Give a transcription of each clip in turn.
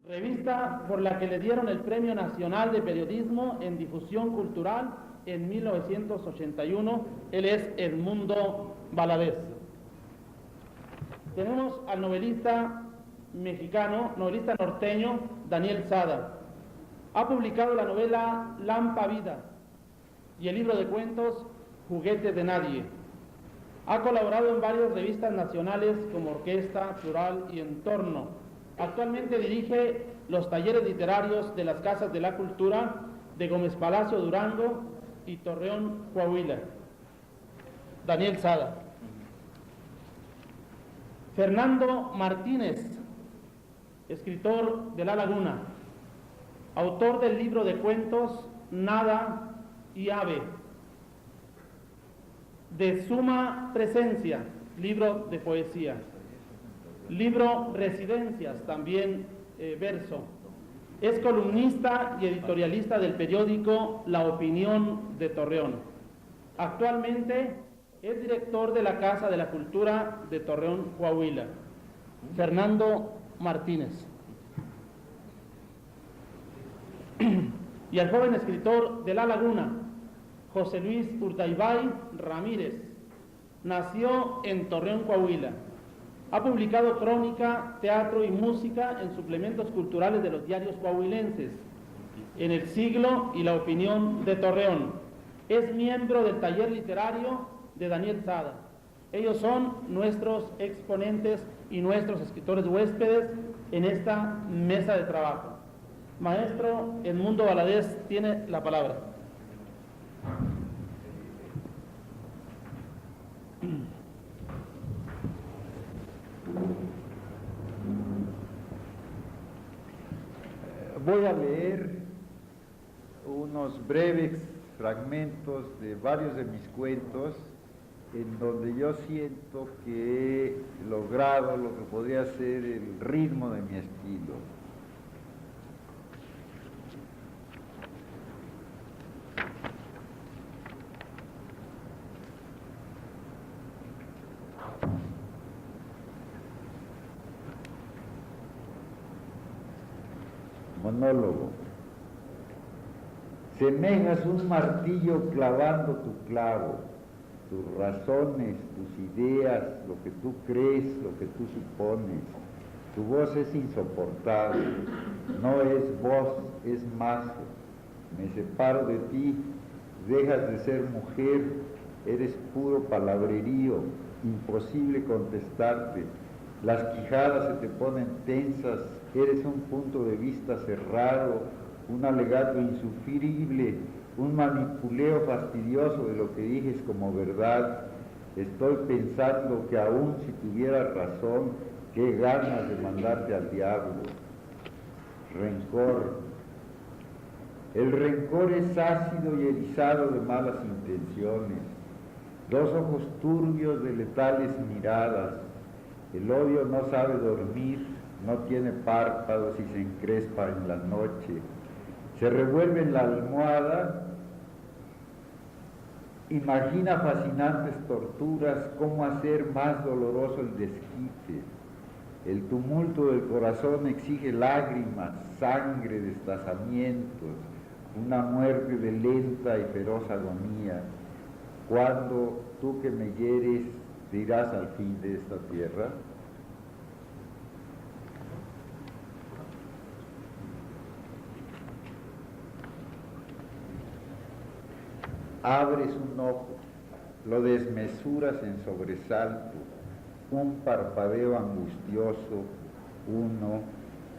revista por la que le dieron el Premio Nacional de Periodismo en Difusión Cultural en 1981. Él es Edmundo Valadez. Tenemos al novelista mexicano, novelista norteño, Daniel Sada. Ha publicado la novela Lampa Vida y el libro de cuentos Juguete de Nadie. Ha colaborado en varias revistas nacionales como Orquesta, Plural y Entorno. Actualmente dirige los talleres literarios de las Casas de la Cultura de Gómez Palacio, Durango y Torreón, Coahuila. Daniel Sada. Fernando Martínez, escritor de La Laguna, autor del libro de cuentos Nada y Ave, de Suma Presencia, libro de poesía, libro Residencias, también verso. Es columnista y editorialista del periódico La Opinión de Torreón. Actualmente es director de la Casa de la Cultura de Torreón, Coahuila. Fernando Martínez. Y al joven escritor de La Laguna, José Luis Urtaibay Ramírez. Nació en Torreón, Coahuila. Ha publicado crónica, teatro y música en suplementos culturales de los diarios coahuilenses, en El Siglo y La Opinión de Torreón. Es miembro del taller literario de Daniel Sada. Ellos son nuestros exponentes y nuestros escritores huéspedes en esta mesa de trabajo. Maestro Edmundo Valadez tiene la palabra. Voy a leer unos breves fragmentos de varios de mis cuentos en donde yo siento que he logrado lo que podría ser el ritmo de mi estilo. Monólogo. Semejas un martillo clavando tu clavo, tus razones, tus ideas, lo que tú crees, lo que tú supones. Tu voz es insoportable, no es voz, es mazo. Me separo de ti, dejas de ser mujer, eres puro palabrerío, imposible contestarte. Las quijadas se te ponen tensas, eres un punto de vista cerrado, un alegato insufrible, un manipuleo fastidioso de lo que dices como verdad. Estoy pensando que aún si tuvieras razón, qué ganas de mandarte al diablo. Rencor. El rencor es ácido y erizado de malas intenciones, dos ojos turbios de letales miradas. El odio no sabe dormir, no tiene párpados y se encrespa en la noche. Se revuelve en la almohada, imagina fascinantes torturas, cómo hacer más doloroso el desquite. El tumulto del corazón exige lágrimas, sangre, destazamientos, una muerte de lenta y feroz agonía. Cuando tú que me hieres, te irás al fin de esta tierra. Abres un ojo, lo desmesuras en sobresalto, un parpadeo angustioso, uno,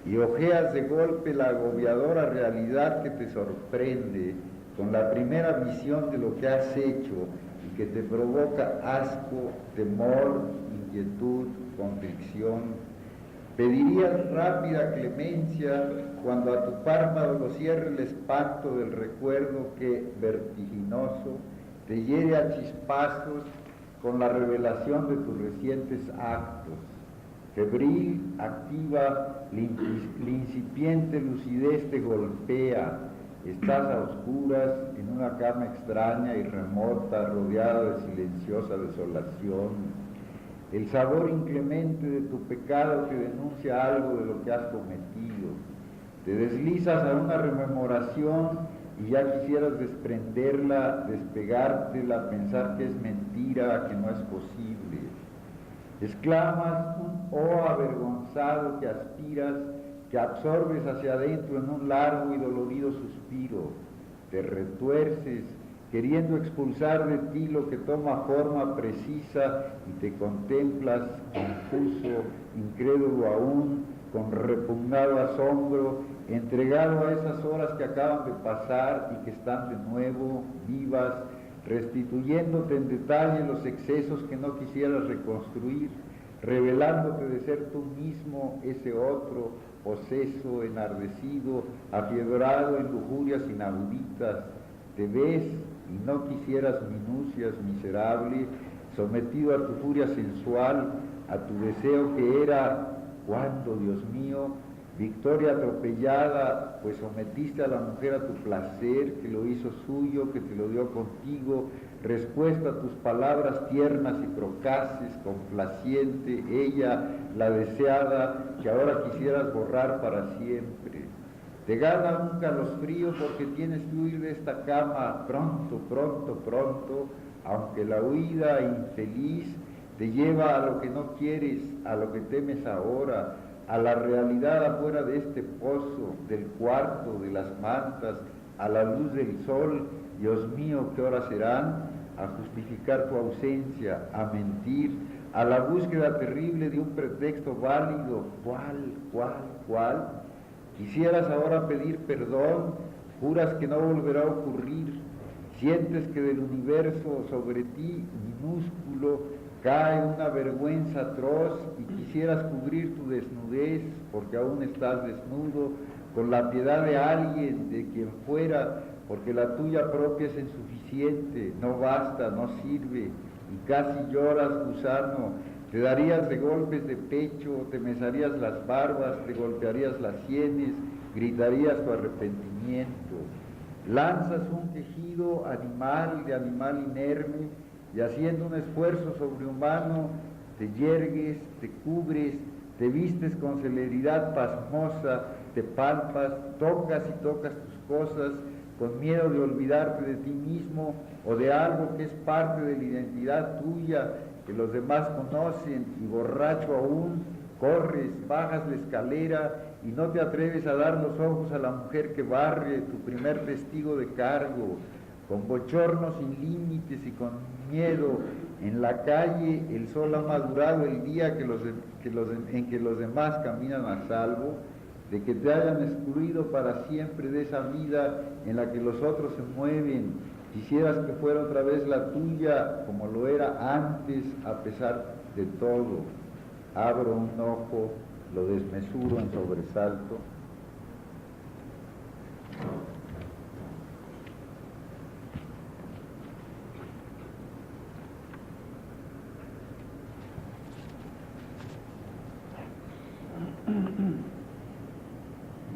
y ojeas de golpe la agobiadora realidad que te sorprende con la primera visión de lo que has hecho y que te provoca asco, temor, inquietud, contrición. Pedirías rápida clemencia cuando a tu párpado lo cierre el espanto del recuerdo que, vertiginoso, te hiere a chispazos con la revelación de tus recientes actos. Febril, activa, la incipiente lucidez te golpea. Estás a oscuras en una cama extraña y remota, rodeada de silenciosa desolación. El sabor inclemente de tu pecado te denuncia algo de lo que has cometido. Te deslizas a una rememoración y ya quisieras desprenderla, despegártela, pensar que es mentira, que no es posible. Exclamas un oh avergonzado que aspiras, que absorbes hacia adentro en un largo y dolorido suspiro. Te retuerces, queriendo expulsar de ti lo que toma forma precisa, y te contemplas confuso, incrédulo aún, con repugnado asombro, entregado a esas horas que acaban de pasar y que están de nuevo vivas, restituyéndote en detalle los excesos que no quisieras reconstruir, revelándote de ser tú mismo ese otro, poseso, enardecido, afiebrado en lujurias inauditas. Te ves y no quisieras minucias, miserable, sometido a tu furia sensual, a tu deseo que era, ¿cuándo, Dios mío? Victoria atropellada, pues sometiste a la mujer a tu placer, que lo hizo suyo, que te lo dio contigo, respuesta a tus palabras tiernas y procaces, complaciente, ella, la deseada, que ahora quisieras borrar para siempre. Te gana un calosfrío porque tienes que huir de esta cama pronto, pronto, pronto, aunque la huida infeliz te lleva a lo que no quieres, a lo que temes ahora, a la realidad afuera de este pozo, del cuarto, de las mantas, a la luz del sol. Dios mío, ¿qué horas serán? A justificar tu ausencia, a mentir, a la búsqueda terrible de un pretexto válido. ¿Cuál? Quisieras ahora pedir perdón, juras que no volverá a ocurrir, sientes que del universo sobre ti, minúsculo, cae una vergüenza atroz y quisieras cubrir tu desnudez, porque aún estás desnudo, con la piedad de alguien, de quien fuera, porque la tuya propia es insuficiente, no basta, no sirve, y casi lloras, gusano. Te darías de golpes de pecho, te mesarías las barbas, te golpearías las sienes, gritarías tu arrepentimiento. Lanzas un quejido animal, de animal inerme, y haciendo un esfuerzo sobrehumano, te yergues, te cubres, te vistes con celeridad pasmosa, te palpas, tocas y tocas tus cosas, con miedo de olvidarte de ti mismo o de algo que es parte de la identidad tuya, que los demás conocen, y borracho aún, corres, bajas la escalera y no te atreves a dar los ojos a la mujer que barre, tu primer testigo de cargo, con bochorno sin límites y con miedo. En la calle el sol ha madurado el día en que los demás caminan a salvo, de que te hayan excluido para siempre de esa vida en la que los otros se mueven. Quisieras que fuera otra vez la tuya, como lo era antes, a pesar de todo. Abro un ojo, lo desmesuro en sobresalto.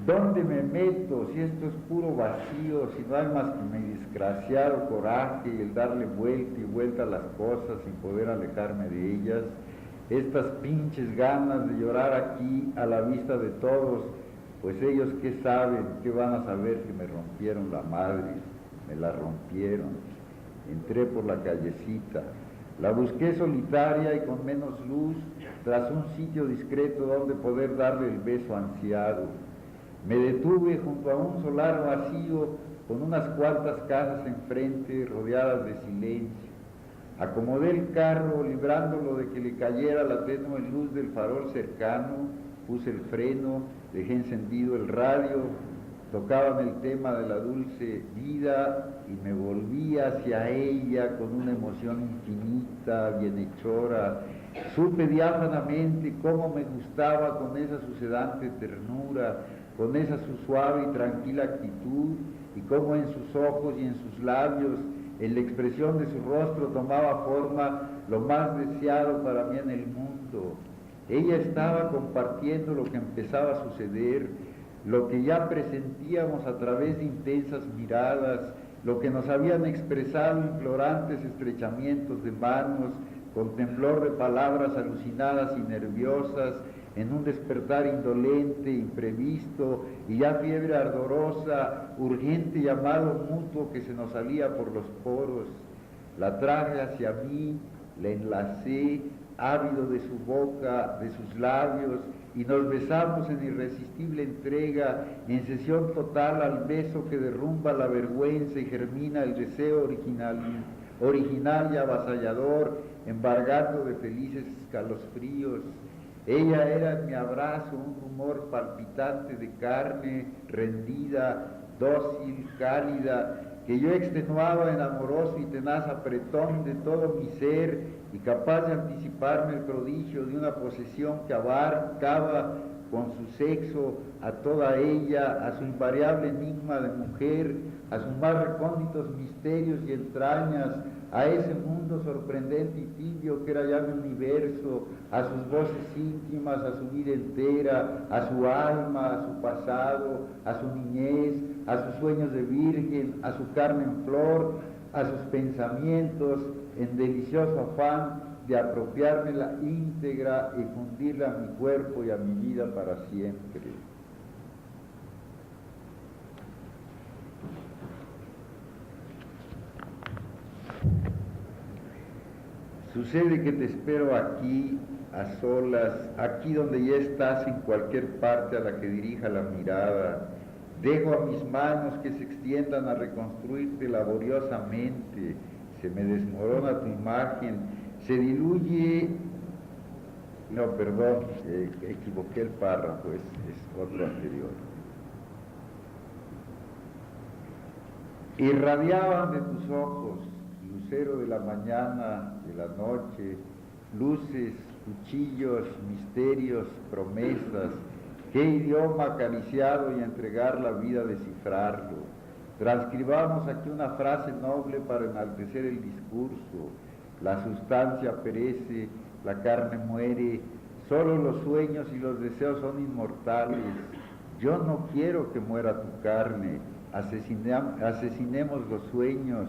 ¿Dónde me meto si esto es puro vacío, si no hay más que mi desgraciado coraje y el darle vuelta y vuelta a las cosas sin poder alejarme de ellas? Estas pinches ganas de llorar aquí a la vista de todos, pues ellos qué saben, qué van a saber si me rompieron la madre, me la rompieron. Entré por la callecita, la busqué solitaria y con menos luz, tras un sitio discreto donde poder darle el beso ansiado. Me detuve junto a un solar vacío con unas cuantas casas enfrente, rodeadas de silencio. Acomodé el carro, librándolo de que le cayera la tenue luz del farol cercano, puse el freno, dejé encendido el radio, tocaban el tema de la dulce vida y me volví hacia ella con una emoción infinita, bienhechora. Supe diáfanamente cómo me gustaba con esa sucedante ternura, con esa su suave y tranquila actitud, y cómo en sus ojos y en sus labios, en la expresión de su rostro, tomaba forma lo más deseado para mí en el mundo. Ella estaba compartiendo lo que empezaba a suceder, lo que ya presentíamos a través de intensas miradas, lo que nos habían expresado implorantes estrechamientos de manos, con temblor de palabras alucinadas y nerviosas, en un despertar indolente, imprevisto y ya fiebre ardorosa, urgente llamado mutuo que se nos salía por los poros. La traje hacia mí, la enlacé, ávido de su boca, de sus labios, y nos besamos en irresistible entrega, en cesión total al beso que derrumba la vergüenza y germina el deseo original y avasallador, embargando de felices escalofríos. Ella era en mi abrazo un rumor palpitante de carne rendida, dócil, cálida, que yo extenuaba en amoroso y tenaz apretón de todo mi ser y capaz de anticiparme el prodigio de una posesión que abarcaba con su sexo a toda ella, a su invariable enigma de mujer, a sus más recónditos misterios y entrañas, a ese mundo sorprendente y tibio que era ya mi universo, a sus voces íntimas, a su vida entera, a su alma, a su pasado, a su niñez, a sus sueños de virgen, a su carne en flor, a sus pensamientos, en delicioso afán de apropiármela íntegra y fundirla a mi cuerpo y a mi vida para siempre. Sucede que te espero aquí, a solas, aquí donde ya estás, en cualquier parte a la que dirija la mirada. Dejo a mis manos que se extiendan a reconstruirte laboriosamente. Se me desmorona tu imagen, se diluye... No, perdón, equivoqué el párrafo, es otro anterior. Irradiaban de tus ojos, lucero de la mañana, de la noche, luces, cuchillos, misterios, promesas. Qué idioma acariciado y entregar la vida a descifrarlo. Transcribamos aquí una frase noble para enaltecer el discurso. La sustancia perece, la carne muere, solo los sueños y los deseos son inmortales. Yo no quiero que muera tu carne, asesinemos los sueños.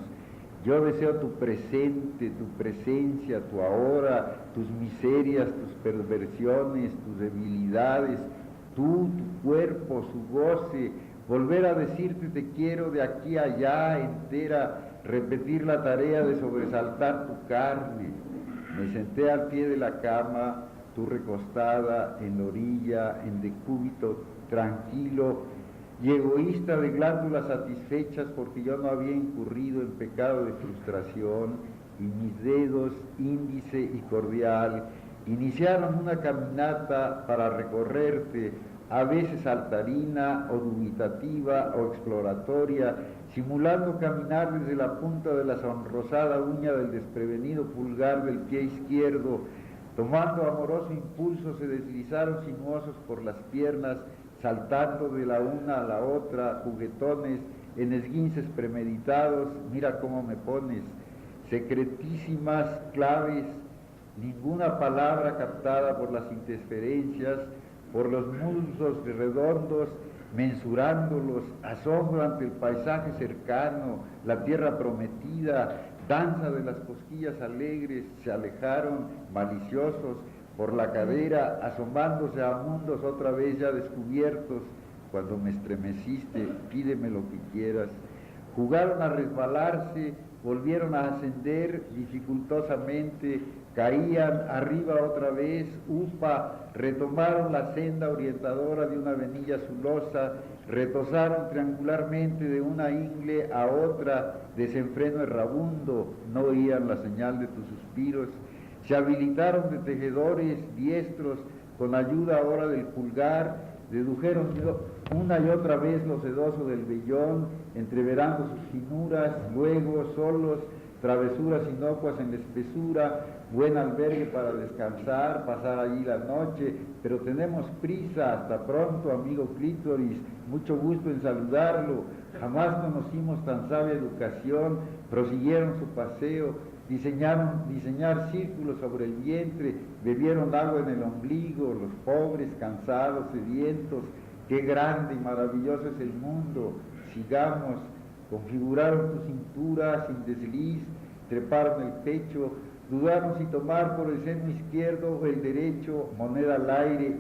Yo deseo tu presente, tu presencia, tu ahora, tus miserias, tus perversiones, tus debilidades, tu cuerpo, su goce, volver a decirte te quiero de aquí a allá entera, repetir la tarea de sobresaltar tu carne. Me senté al pie de la cama, tú recostada en la orilla, en decúbito tranquilo y egoísta de glándulas satisfechas porque yo no había incurrido en pecado de frustración y mis dedos, índice y cordial, iniciaron una caminata para recorrerte, a veces saltarina o dubitativa o exploratoria, simulando caminar desde la punta de la sonrosada uña del desprevenido pulgar del pie izquierdo. Tomando amoroso impulso se deslizaron sinuosos por las piernas, saltando de la una a la otra, juguetones, en esguinces premeditados. Mira cómo me pones, secretísimas claves, ninguna palabra captada por las interferencias, por los muslos redondos, mensurándolos, asombro ante el paisaje cercano, la tierra prometida, danza de las cosquillas alegres, se alejaron maliciosos por la cadera, asomándose a mundos otra vez ya descubiertos. Cuando me estremeciste, pídeme lo que quieras. Jugaron a resbalarse, volvieron a ascender dificultosamente, caían arriba otra vez, retomaron la senda orientadora de una avenida zulosa, retosaron triangularmente de una ingle a otra, desenfreno errabundo, no oían la señal de tus suspiros, se habilitaron de tejedores diestros, con ayuda ahora del pulgar, dedujeron una y otra vez lo sedoso del vellón, entreverando sus finuras, luego solos, travesuras inocuas en la espesura, buen albergue para descansar, pasar allí la noche, pero tenemos prisa, hasta pronto, amigo Clítoris, mucho gusto en saludarlo, jamás conocimos tan sabia educación, prosiguieron su paseo, diseñar círculos sobre el vientre, bebieron agua en el ombligo, los pobres, cansados, sedientos, qué grande y maravilloso es el mundo, sigamos, configuraron tu cintura sin desliz, treparon el pecho, dudaron si tomar por el seno izquierdo o el derecho, moneda al aire,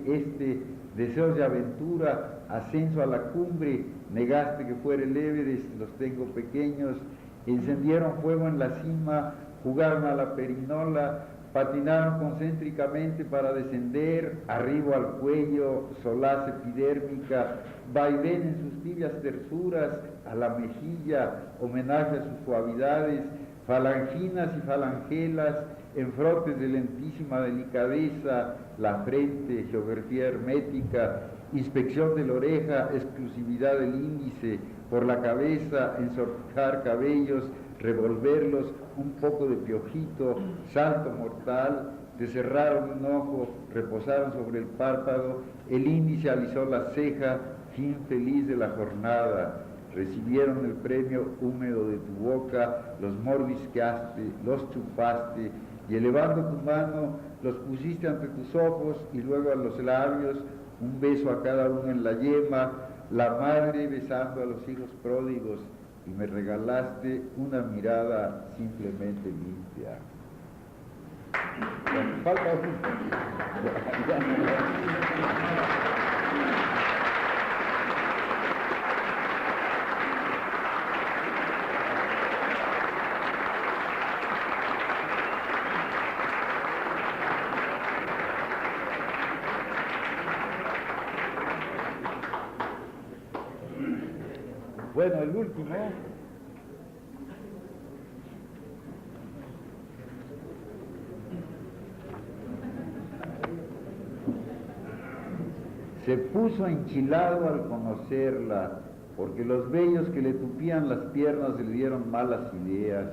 deseos de aventura, ascenso a la cumbre, negaste que fuera el Everest, los tengo pequeños, encendieron fuego en la cima, jugaron a la perinola, patinaron concéntricamente para descender, arribo al cuello, solaz epidérmica, vaivén en sus tibias tersuras, a la mejilla, homenaje a sus suavidades, falanginas y falangelas, en frotes de lentísima delicadeza, la frente, geografía hermética, inspección de la oreja, exclusividad del índice, por la cabeza, ensorcar cabellos, revolverlos, un poco de piojito, salto mortal, te cerraron un ojo, reposaron sobre el párpado, el índice alisó la ceja, fin feliz de la jornada, recibieron el premio húmedo de tu boca, los mordisqueaste, los chupaste, y elevando tu mano, los pusiste ante tus ojos y luego a los labios, un beso a cada uno en la yema, la madre besando a los hijos pródigos, y me regalaste una mirada simplemente limpia. Falta Bueno, el último. Se puso enchilado al conocerla, porque los vellos que le tupían las piernas le dieron malas ideas,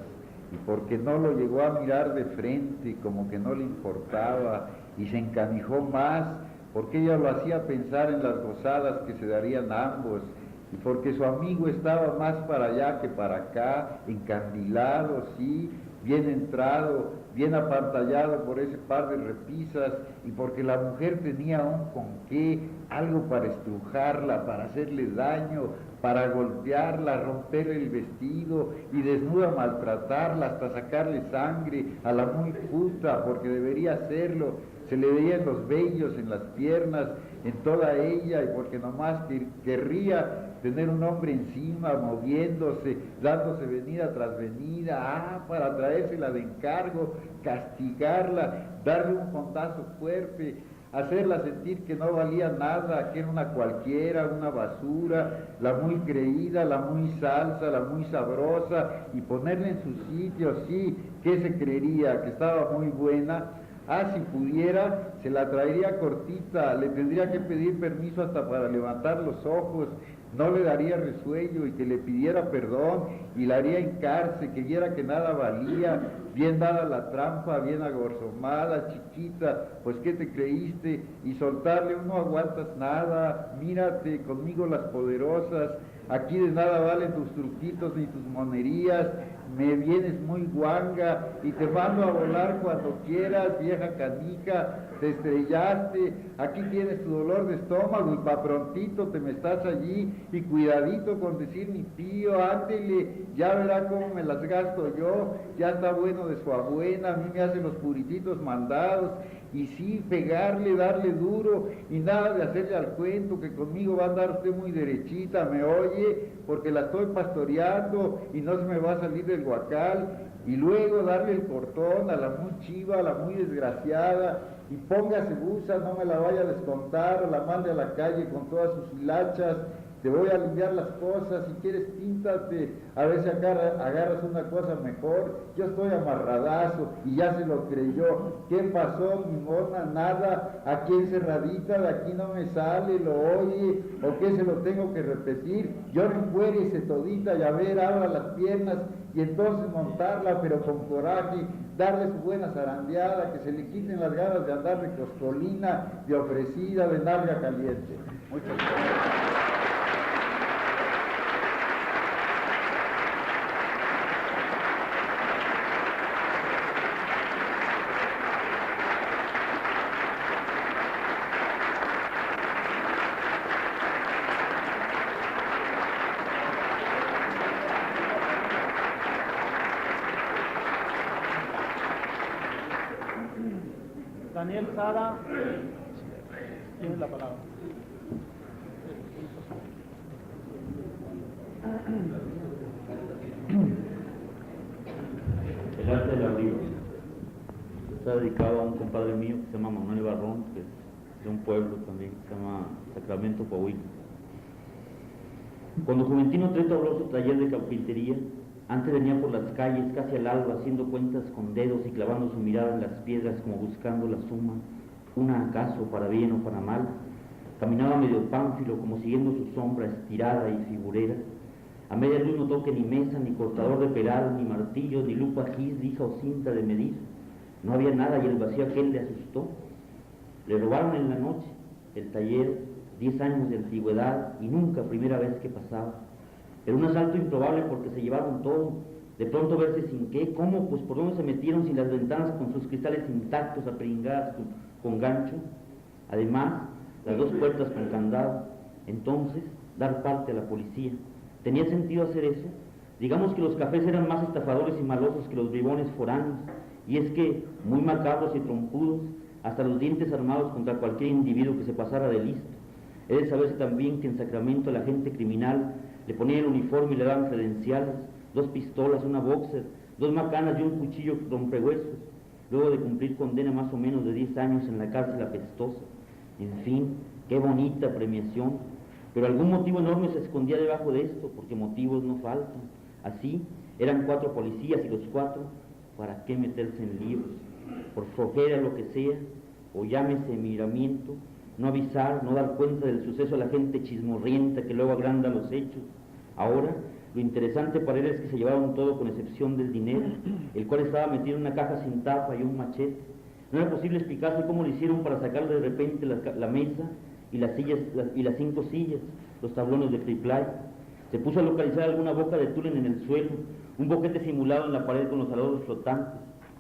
y porque no lo llegó a mirar de frente, como que no le importaba, y se encanijó más, porque ella lo hacía pensar en las gozadas que se darían ambos, y porque su amigo estaba más para allá que para acá, encandilado, sí, bien entrado, bien apantallado por ese par de repisas, y porque la mujer tenía un con qué, algo para estrujarla, para hacerle daño, para golpearla, romperle el vestido, y desnuda maltratarla hasta sacarle sangre a la muy puta, porque debería hacerlo. Se le veían los vellos en las piernas, en toda ella, y porque nomás querría tener un hombre encima, moviéndose, dándose venida tras venida, para traérsela de encargo, castigarla, darle un contazo fuerte, hacerla sentir que no valía nada, que era una cualquiera, una basura, la muy creída, la muy salsa, la muy sabrosa, y ponerla en su sitio, sí, que se creería, que estaba muy buena. Si pudiera, se la traería cortita, le tendría que pedir permiso hasta para levantar los ojos, no le daría resuello, y que le pidiera perdón, y la haría hincarse, que viera que nada valía, bien dada la trampa, bien agorzomada, chiquita, pues ¿qué te creíste? Y soltarle, no aguantas nada, mírate, conmigo las poderosas, aquí de nada valen tus truquitos ni tus monerías, me vienes muy guanga y te mando a volar cuando quieras, vieja canija, te estrellaste, aquí tienes tu dolor de estómago y pa' prontito te me estás allí, y cuidadito con decir mi tío, ándele, ya verá cómo me las gasto yo, ya está bueno de su abuela, a mí me hacen los purititos mandados, y sí, pegarle, darle duro, y nada de hacerle al cuento, que conmigo va a andar usted muy derechita, me oye, porque la estoy pastoreando, y no se me va a salir del guacal, y luego darle el cortón a la muy chiva, a la muy desgraciada, y póngase busa, no me la vaya a descontar, o la mande a la calle con todas sus hilachas, te voy a limpiar las cosas, si quieres píntate, a ver si agarras una cosa mejor, yo estoy amarradazo, y ya se lo creyó. ¿Qué pasó, mi mona? Nada, aquí encerradita, de aquí no me sale, lo oye, o qué se lo tengo que repetir, yo encuérese todita, y a ver, abra las piernas, y entonces montarla, pero con coraje, darle su buena zarandeada, que se le quiten las ganas de andar de coscolina, de ofrecida, de nalga caliente. Muchas gracias. Daniel Sara, tienes la palabra. El arte del abrigo está dedicado a un compadre mío que se llama Manuel Barrón, que es de un pueblo también que se llama Sacramento, Coahuila. Cuando Juventino Treto abrió su taller de carpintería, antes venía por las calles casi al alba haciendo cuentas con dedos y clavando su mirada en las piedras como buscando la suma, una acaso para bien o para mal. Caminaba medio pánfilo como siguiendo su sombra estirada y figurera. A media luz notó que ni mesa, ni cortador de peral, ni martillo, ni lupa gis, lija o cinta de medir. No había nada y el vacío aquel le asustó. Le robaron en la noche el taller, 10 años de antigüedad y nunca primera vez que pasaba. Era un asalto improbable porque se llevaron todo. De pronto verse sin qué, cómo, pues por dónde se metieron sin las ventanas con sus cristales intactos, aperingadas con gancho. Además, las 2 puertas con candado. Entonces, dar parte a la policía. ¿Tenía sentido hacer eso? Digamos que los cafés eran más estafadores y malosos que los bribones foráneos, y es que, muy macabros y trompudos, hasta los dientes armados contra cualquier individuo que se pasara de listo. He de saberse también que en Sacramento la gente criminal le ponía el uniforme y le daban credenciales, 2 pistolas, una boxer, 2 macanas y un cuchillo rompehuesos, luego de cumplir condena más o menos de 10 años en la cárcel apestosa. En fin, qué bonita premiación. Pero algún motivo enorme se escondía debajo de esto, porque motivos no faltan. Así, eran 4 policías y los 4, ¿para qué meterse en líos? Por flojera lo que sea, o llámese miramiento, no avisar, no dar cuenta del suceso a la gente chismorrienta que luego agranda los hechos. Ahora, lo interesante para él es que se llevaron todo con excepción del dinero, el cual estaba metido en una caja sin tapa y un machete. No era posible explicarse cómo lo hicieron para sacar de repente la mesa y las sillas y las 5 sillas, los tablones de triplay. Se puso a localizar alguna boca de tulen en el suelo, un boquete simulado en la pared con los alodros flotantes.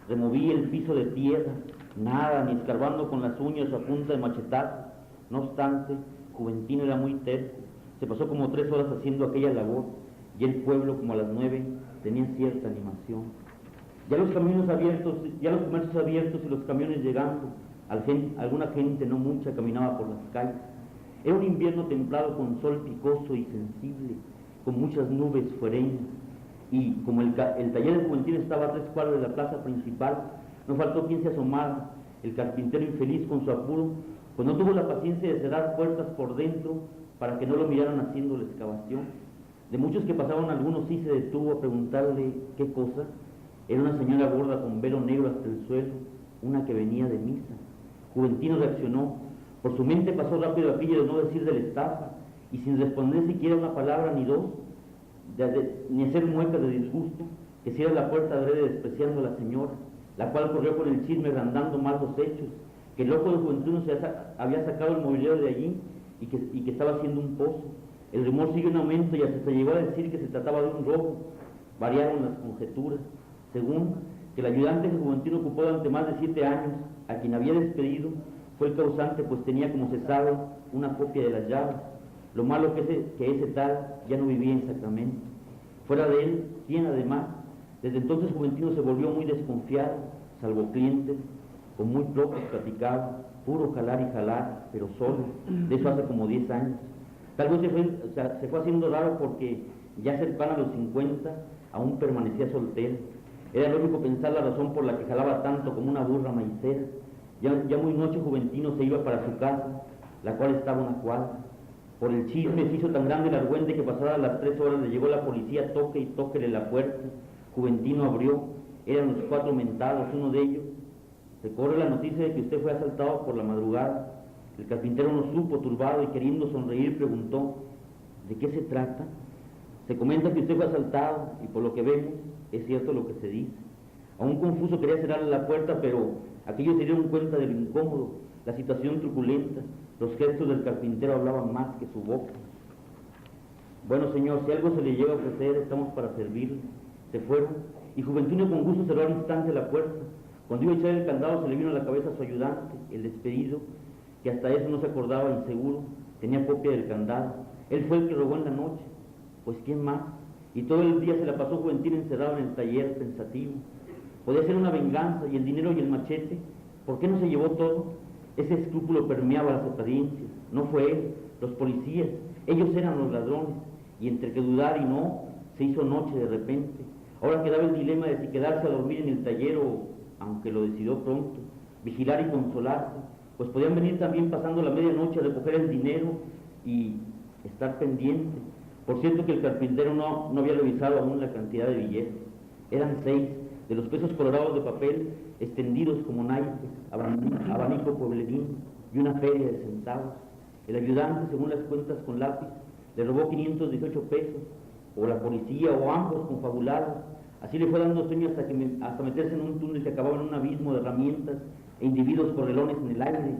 Removía el piso de tierra, nada, ni escarbando con las uñas o a punta de machetazo. No obstante, Juventino era muy terco. Se pasó como 3 horas haciendo aquella labor, y el pueblo, como a las 9, tenía cierta animación. Ya los comercios abiertos y los camiones llegando, alguna gente, no mucha, caminaba por las calles. Era un invierno templado con sol picoso y sensible, con muchas nubes fuereñas, y como el taller de Juventino estaba a 3 cuadras de la plaza principal, no faltó quien se asomara. El carpintero infeliz con su apuro, pues no tuvo la paciencia de cerrar puertas por dentro para que no lo miraran haciendo la excavación. De muchos que pasaban, algunos sí se detuvo a preguntarle qué cosa. Era una señora gorda con velo negro hasta el suelo, una que venía de misa. Juventino reaccionó. Por su mente pasó rápido aquello de no decir de la estafa, y sin responder siquiera una palabra ni 2, ni hacer muecas de disgusto, que cierra la puerta adrede despreciando a la señora, la cual corrió con el chisme agrandando más los hechos, que el loco de Juventino había sacado el mobiliario de allí y que estaba haciendo un pozo. El rumor siguió en aumento y hasta se llegó a decir que se trataba de un robo. Variaron las conjeturas, según que el ayudante que Juventino ocupó durante más de 7 años, a quien había despedido, fue el causante, pues tenía, como se sabe, una copia de las llaves. Lo malo que ese tal ya no vivía en Sacramento. Fuera de él, ¿quién además? Desde entonces Juventino se volvió muy desconfiado, salvo clientes, con muy pocos platicaba, puro jalar y jalar, pero solo. De eso hace como 10 años. Tal vez se fue haciendo raro porque ya cercano a los 50 aún permanecía soltero. Era lógico pensar la razón por la que jalaba tanto como una burra maicera. Ya muy noche Juventino se iba para su casa, la cual estaba a una cuadra. Por el chisme se hizo tan grande el argüente que pasadas las 3 horas le llegó la policía, toque y tóquele la puerta. Juventino abrió, eran los 4 mentados, uno de ellos. Se corre la noticia de que usted fue asaltado por la madrugada. El carpintero no supo, turbado y queriendo sonreír, preguntó, ¿de qué se trata? Se comenta que usted fue asaltado y por lo que vemos es cierto lo que se dice. Aún confuso quería cerrarle la puerta, pero aquellos se dieron cuenta de lo incómodo, la situación truculenta. Los gestos del carpintero hablaban más que su boca. Bueno, señor, si algo se le llega a ofrecer, estamos para servirle. Se fueron y Juventino con gusto cerró al instante la puerta. Cuando iba a echar el candado se le vino a la cabeza a su ayudante, el despedido, que hasta eso no se acordaba, inseguro, tenía copia del candado. Él fue el que robó en la noche, pues ¿quién más? Y todo el día se la pasó Juventino encerrado en el taller, pensativo. Podía ser una venganza, y el dinero y el machete ¿Por qué no se llevó todo? Ese escrúpulo permeaba las apariencias. No fue él, los policías, ellos eran los ladrones, y entre que dudar y no, se hizo noche de repente. Ahora quedaba el dilema de si quedarse a dormir en el taller o, aunque lo decidió pronto, vigilar y consolarse, pues podían venir también pasando la medianoche a recoger el dinero y estar pendiente. Por cierto que el carpintero no había revisado aún la cantidad de billetes. Eran 6, de los pesos colorados de papel, extendidos como naipes, abanico pueblerino y una feria de centavos. El ayudante, según las cuentas con lápiz, le robó 518 pesos, o la policía, o ambos confabulados. Así le fue dando sueño hasta meterse en un túnel que acababa en un abismo de herramientas e individuos correlones en el aire,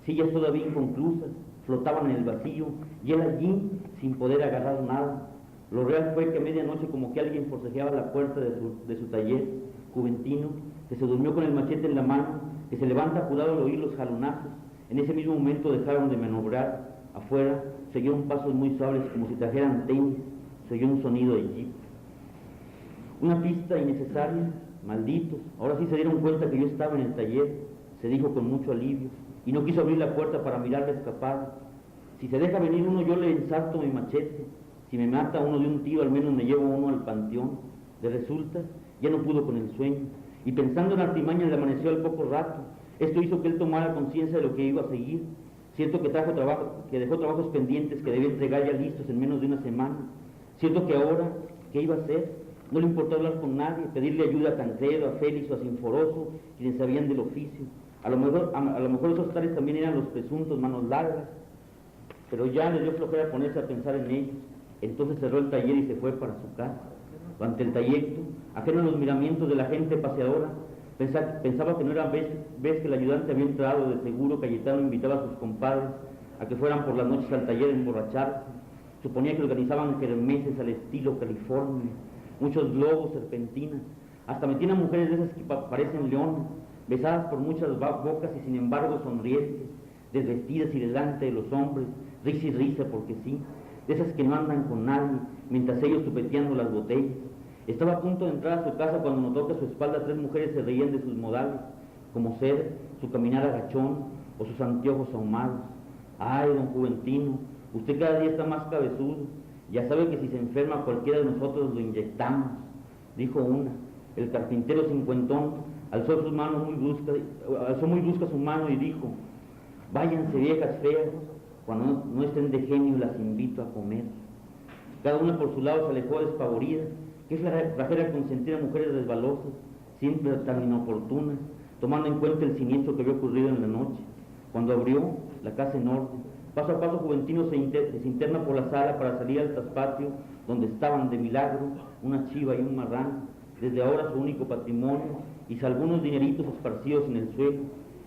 sillas todavía inconclusas, flotaban en el vacío, y él allí sin poder agarrar nada. Lo real fue que a medianoche, como que alguien forcejeaba la puerta de su taller juventino, que se durmió con el machete en la mano, que se levanta apurado al oír los jalonazos. En ese mismo momento dejaron de maniobrar. Afuera se oyeron pasos muy suaves como si trajeran tenis, se oyó un sonido de jeep. Una pista innecesaria, malditos. Ahora sí se dieron cuenta que yo estaba en el taller, se dijo con mucho alivio, y no quiso abrir la puerta para mirarle escapar. Si se deja venir uno, yo le ensarto mi machete. Si me mata uno de un tiro, al menos me llevo uno al panteón. De resulta, ya no pudo con el sueño, y pensando en artimañas le amaneció al poco rato. Esto hizo que él tomara conciencia de lo que iba a seguir. Cierto que dejó trabajos pendientes que debía entregar ya listos en menos de una semana. Cierto que ahora, ¿qué iba a hacer? No le importó hablar con nadie, pedirle ayuda a Tancredo, a Félix o a Sinforoso, quienes sabían del oficio. A lo mejor esos tales también eran los presuntos manos largas, pero ya le dio flojera ponerse a pensar en ellos. Entonces cerró el taller y se fue para su casa. Ante el trayecto, ajeno a los miramientos de la gente paseadora, pensaba que no era vez que el ayudante había entrado. De seguro Cayetano invitaba a sus compadres a que fueran por las noches al taller a emborracharse. Suponía que organizaban kermeses al estilo California, muchos globos, serpentinas, hasta metían a mujeres de esas que parecen leones, besadas por muchas bocas y sin embargo sonrientes, desvestidas y delante de los hombres, risa y risa porque sí, de esas que no andan con nadie, mientras ellos chupeteando las botellas. Estaba a punto de entrar a su casa cuando notó que a su espalda 3 mujeres se reían de sus modales, como ser su caminar agachón o sus anteojos ahumados. Ay, don Juventino, usted cada día está más cabezudo, ya sabe que si se enferma cualquiera de nosotros lo inyectamos, dijo una. El carpintero cincuentón alzó muy brusca su mano y dijo: váyanse viejas feas, cuando no estén de genio las invito a comer. Cada una por su lado se alejó despavorida. Qué flagera consentir a mujeres resbalosas, siempre tan inoportunas, tomando en cuenta el siniestro que había ocurrido en la noche. Cuando abrió la casa en orden, paso a paso Juventino se interna por la sala para salir al traspatio, donde estaban de milagro una chiva y un marrano, desde ahora su único patrimonio, y salvó unos dineritos esparcidos en el suelo,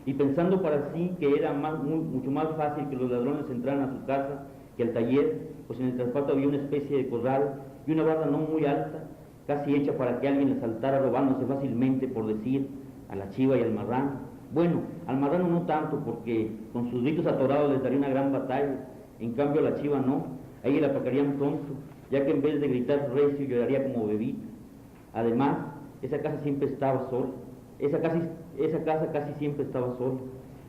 y pensando para sí que era mucho más fácil que los ladrones entraran a su casa que al taller, pues en el traspatio había una especie de corral y una barra no muy alta, casi hecha para que alguien le saltara robándose fácilmente, por decir, a la chiva y al marrano. Bueno, al marrano no tanto, porque con sus gritos atorados les daría una gran batalla. En cambio a la chiva no, a ella la atacarían pronto, ya que en vez de gritar recio lloraría como bebita. Además, esa casa siempre estaba sola. Esa casa casi siempre estaba sola.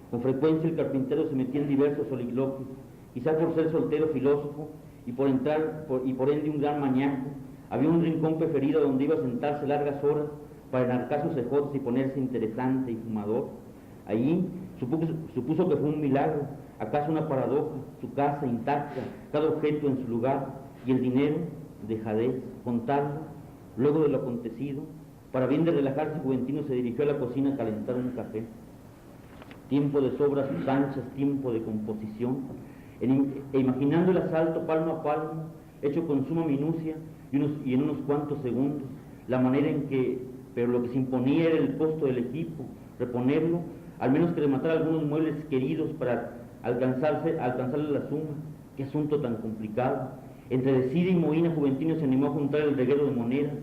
Con frecuencia el carpintero se metía en diversos soliloquios, quizás por ser soltero filósofo y por ende un gran mañaco. Había un rincón preferido donde iba a sentarse largas horas para enarcar sus cejotes y ponerse interesante y fumador. Allí supuso que fue un milagro, acaso una paradoja, su casa intacta, cada objeto en su lugar, y el dinero, dejadez, contarlo. Luego de lo acontecido, para bien de relajarse, Juventino se dirigió a la cocina a calentar un café. Tiempo de sobra a sus anchas, tiempo de composición, imaginando el asalto palmo a palmo, hecho con suma minucia y en unos cuantos segundos, la manera en que, pero lo que se imponía era el costo del equipo, reponerlo, al menos que rematar algunos muebles queridos para alcanzarle la suma. Qué asunto tan complicado. Entre decida y mohína, Juventino se animó a juntar el reguero de monedas,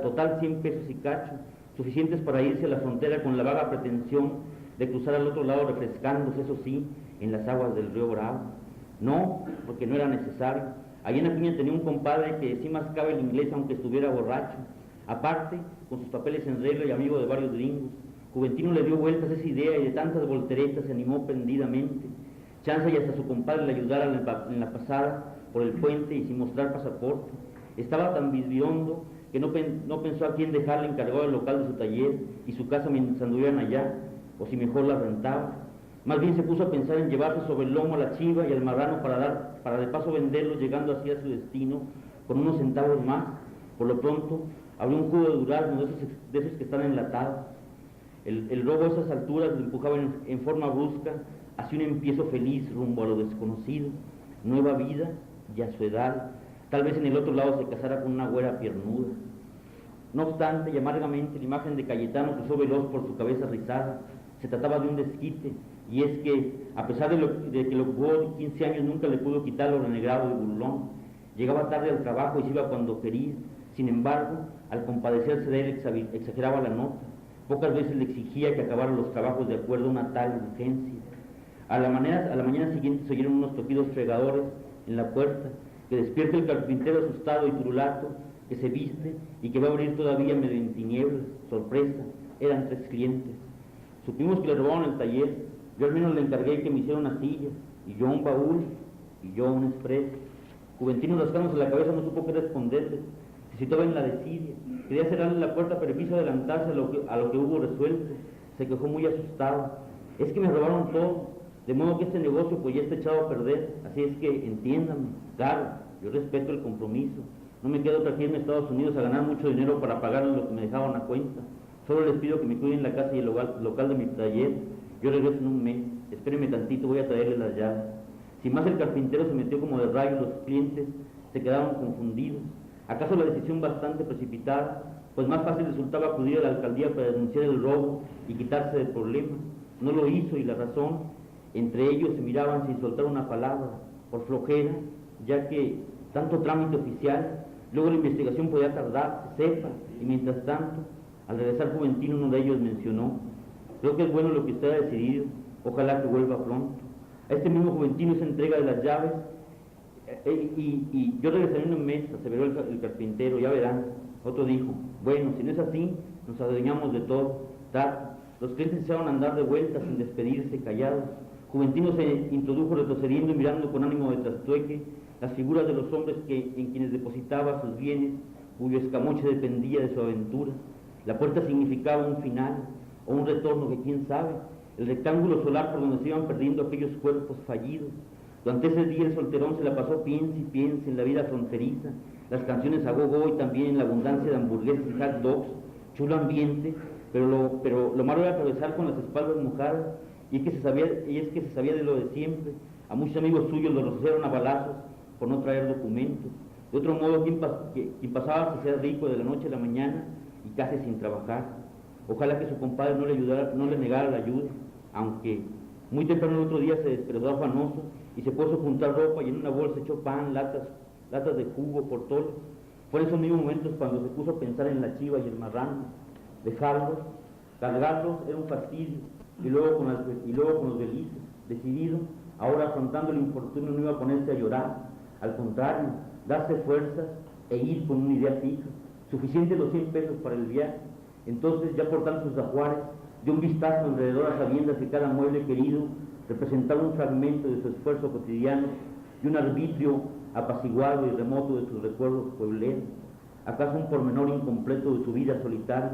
total 100 pesos y cacho, suficientes para irse a la frontera con la vaga pretensión de cruzar al otro lado refrescándose, eso sí, en las aguas del río Bravo. No, porque no era necesario. Allá en Acuña tenía un compadre que sí mascaba el inglés aunque estuviera borracho. Aparte, con sus papeles en regla y amigo de varios gringos. Juventino le dio vueltas a esa idea y de tantas volteretas se animó prendidamente. Chanza y hasta su compadre le ayudaran en la pasada por el puente y sin mostrar pasaporte. Estaba tan visbiondo que no pensó a quién dejarle encargado el local de su taller y su casa mientras anduvieran allá, o si mejor la rentaba. Más bien se puso a pensar en llevarse sobre el lomo a la chiva y al marrano para de paso venderlos, llegando así a su destino con unos centavos más. Por lo pronto abrió un jugo de durazno de esos que están enlatados. El robo a esas alturas lo empujaba en forma brusca hacia un empiezo feliz rumbo a lo desconocido, nueva vida y a su edad. Tal vez en el otro lado se casara con una güera piernuda. No obstante, y amargamente, la imagen de Cayetano cruzó veloz por su cabeza rizada. Se trataba de un desquite, y es que, a pesar de que lo ocupó 15 años, nunca le pudo quitar lo renegrado y burlón. Llegaba tarde al trabajo y se iba cuando quería. Sin embargo, al compadecerse de él, exageraba la nota. Pocas veces le exigía que acabara los trabajos de acuerdo a una tal urgencia. A la mañana siguiente se oyeron unos toquidos fregadores en la puerta, que despierta el carpintero asustado y turulato, que se viste y que va a abrir todavía medio en tinieblas. Sorpresa, eran 3 clientes. Supimos que le robaron el taller. Yo al menos le encargué que me hiciera una silla, y yo un baúl, y yo un expreso. Juventino, rascándose la cabeza, no supo qué responderle. Se situaba en la desidia. Quería cerrarle la puerta, pero quiso adelantarse a lo que hubo resuelto. Se quejó muy asustado. Es que me robaron todo, de modo que este negocio pues ya está echado a perder. Así es que entiéndame. Claro, yo respeto el compromiso. No me quedo otra que irme a Estados Unidos a ganar mucho dinero para pagarles lo que me dejaban a cuenta. Solo les pido que me cuiden la casa y el local de mi taller. Yo regreso en un mes. Espéreme tantito, voy a traerle las llaves. Sin más, el carpintero se metió como de rayo. Los clientes se quedaron confundidos. ¿Acaso la decisión bastante precipitada? Pues más fácil resultaba acudir a la alcaldía para denunciar el robo y quitarse del problema. No lo hizo, y la razón, entre ellos se miraban sin soltar una palabra, por flojera, ya que tanto trámite oficial, luego la investigación podía tardar, se sepa, y mientras tanto, al regresar Juventino, uno de ellos mencionó: creo que es bueno lo que usted ha decidido, ojalá que vuelva pronto. A este mismo Juventino se entrega de las llaves, y yo regresaré en un mes, aseveró el carpintero, ya verán. Otro dijo: bueno, si no es así, nos adueñamos de todo. Los clientes echaron a andar de vuelta sin despedirse, callados. Juventino se introdujo retrocediendo y mirando con ánimo de trastueque las figuras de los hombres en quienes depositaba sus bienes, cuyo escamoche dependía de su aventura. La puerta significaba un final, o un retorno que quién sabe, el rectángulo solar por donde se iban perdiendo aquellos cuerpos fallidos. Durante ese día el solterón se la pasó piense y piense en la vida fronteriza, las canciones a go-go y también en la abundancia de hamburguesas y hot dogs, chulo ambiente, pero lo malo era atravesar con las espaldas mojadas, y es que se sabía de lo de siempre. A muchos amigos suyos los rociaron a balazos por no traer documentos. De otro modo, quien pasaba se hacía rico de la noche a la mañana y casi sin trabajar. Ojalá que su compadre no le negara la ayuda, aunque muy temprano el otro día se despertó afanoso y se puso a juntar ropa, y en una bolsa echó pan, latas de jugo, portol. Fue en esos mismos momentos cuando se puso a pensar en la chiva y el marrano. Dejarlos, cargarlos era un fastidio, y luego con los belices. Decidido, ahora afrontando el infortunio, no iba a ponerse a llorar, al contrario, darse fuerzas e ir con una idea fija. Suficiente los 100 pesos para el viaje. Entonces, ya portando sus ajuares, dio un vistazo alrededor a sabiendas que cada mueble querido representaba un fragmento de su esfuerzo cotidiano y un arbitrio apaciguado y remoto de sus recuerdos puebleros. ¿Acaso un pormenor incompleto de su vida solitaria?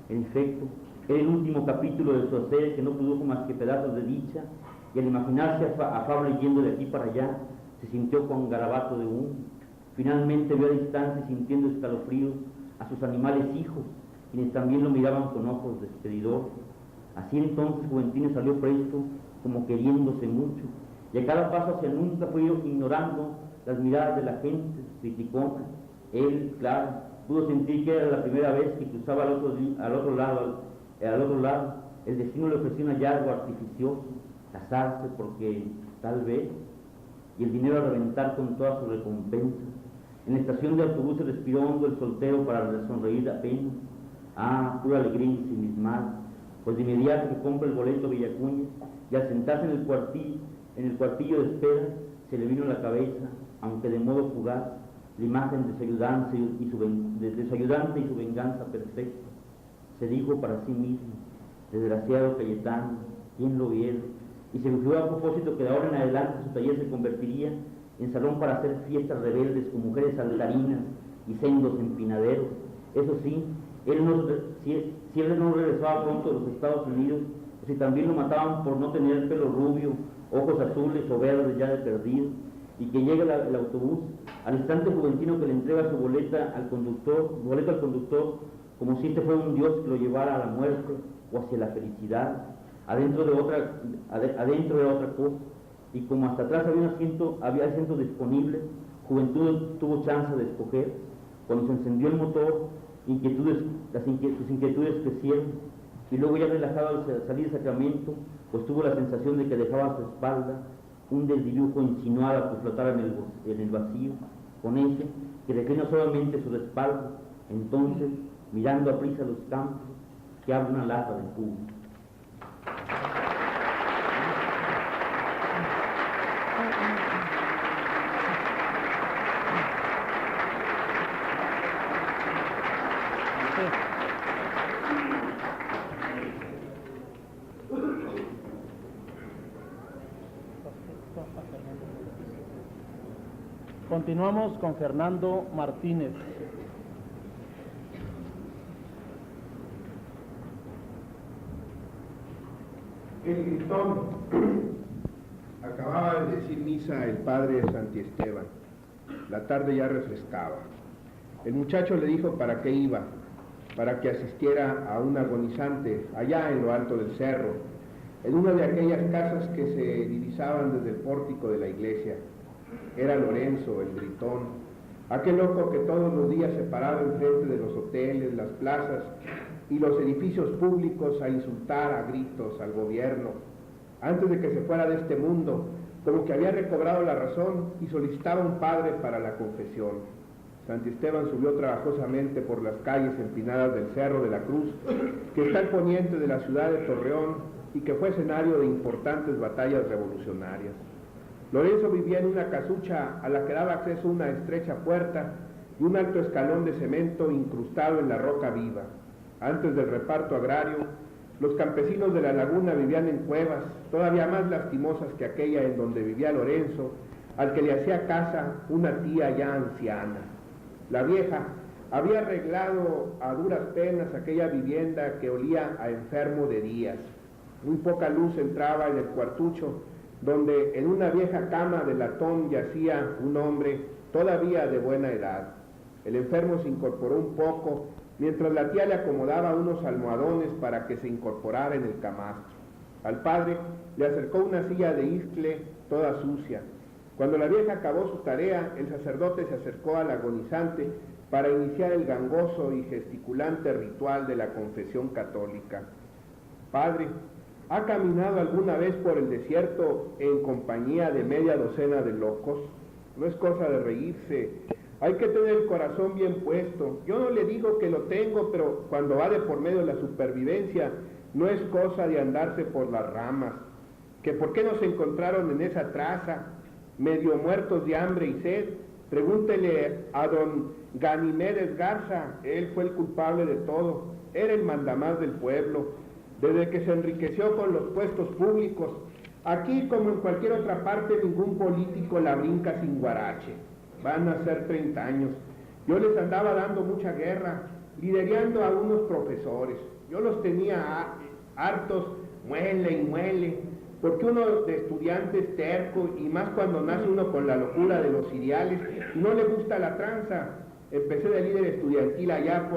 En efecto, era el último capítulo de su hacer, que no produjo más que pedazos de dicha, y al imaginarse afable yendo de aquí para allá, se sintió con garabato de humo. Finalmente vio a distancia, sintiendo escalofríos, a sus animales hijos, quienes también lo miraban con ojos despedidores. Así entonces Juventino salió presto, como queriéndose mucho, y a cada paso hacia nunca fue ignorando las miradas de la gente criticona. Él, claro, pudo sentir que era la primera vez que cruzaba al otro lado. El destino le ofreció un hallazgo artificioso: casarse, porque tal vez, y el dinero a reventar con toda su recompensa. En la estación de autobús se respiró hondo el soltero para sonreír apenas. Ah, pura alegría ensimismada, pues de inmediato que compra el boleto Villacuña, y al sentarse en el cuartillo de espera, se le vino a la cabeza, aunque de modo fugaz, la imagen de su ayudante y su venganza perfecta. Se dijo para sí mismo: Desgraciado Cayetano, ¿quién lo viera? Y se me figuró a propósito que de ahora en adelante su taller se convertiría en salón para hacer fiestas rebeldes con mujeres saltarinas y sendos empinaderos. Eso sí, si él no regresaba pronto de los Estados Unidos, o si también lo mataban por no tener pelo rubio, ojos azules o verdes ya de perdido, y que llega el autobús, al instante juventino que le entrega su boleta al conductor, como si este fuera un dios que lo llevara a la muerte o hacia la felicidad, adentro de otra cosa, y como hasta atrás había asiento disponible, Juventud tuvo chance de escoger. Cuando se encendió el motor, sus inquietudes crecieron, y luego ya relajado al salir de Sacramento, pues tuvo la sensación de que dejaba a su espalda un desdibujo insinuado que flotara en el vacío, con ese que declina solamente su respaldo, entonces, mirando a prisa los campos, que abre una lata de jugo. Continuamos con Fernando Martínez. El gritón. Acababa de decir misa el padre Santiesteban. La tarde ya refrescaba. El muchacho le dijo para qué iba, para que asistiera a un agonizante allá en lo alto del cerro, en una de aquellas casas que se divisaban desde el pórtico de la iglesia. Era Lorenzo, el gritón, aquel loco que todos los días se paraba enfrente de los hoteles, las plazas y los edificios públicos a insultar a gritos al gobierno, antes de que se fuera de este mundo, como que había recobrado la razón y solicitaba un padre para la confesión. Santiesteban subió trabajosamente por las calles empinadas del Cerro de la Cruz, que está al poniente de la ciudad de Torreón y que fue escenario de importantes batallas revolucionarias. Lorenzo vivía en una casucha a la que daba acceso una estrecha puerta y un alto escalón de cemento incrustado en la roca viva. Antes del reparto agrario, los campesinos de la laguna vivían en cuevas, todavía más lastimosas que aquella en donde vivía Lorenzo, al que le hacía casa una tía ya anciana. La vieja había arreglado a duras penas aquella vivienda que olía a enfermo de días. Muy poca luz entraba en el cuartucho, donde en una vieja cama de latón yacía un hombre todavía de buena edad. El enfermo se incorporó un poco, mientras la tía le acomodaba unos almohadones para que se incorporara en el camastro. Al padre le acercó una silla de iscle toda sucia. Cuando la vieja acabó su tarea, el sacerdote se acercó al agonizante para iniciar el gangoso y gesticulante ritual de la confesión católica. Padre, ¿ha caminado alguna vez por el desierto en compañía de media docena de locos? No es cosa de reírse. Hay que tener el corazón bien puesto. Yo no le digo que lo tengo, pero cuando va de por medio de la supervivencia, no es cosa de andarse por las ramas. ¿Que por qué nos encontraron en esa traza, medio muertos de hambre y sed? Pregúntele a don Ganimédez Garza, él fue el culpable de todo, era el mandamás del pueblo, desde que se enriqueció con los puestos públicos. Aquí, como en cualquier otra parte, ningún político la brinca sin guarache. Van a ser 30 años. Yo les andaba dando mucha guerra, liderando a unos profesores. Yo los tenía hartos, muele y muele, porque uno de estudiante es terco, y más cuando nace uno con la locura de los ideales, y no le gusta la tranza. Empecé de líder estudiantil allá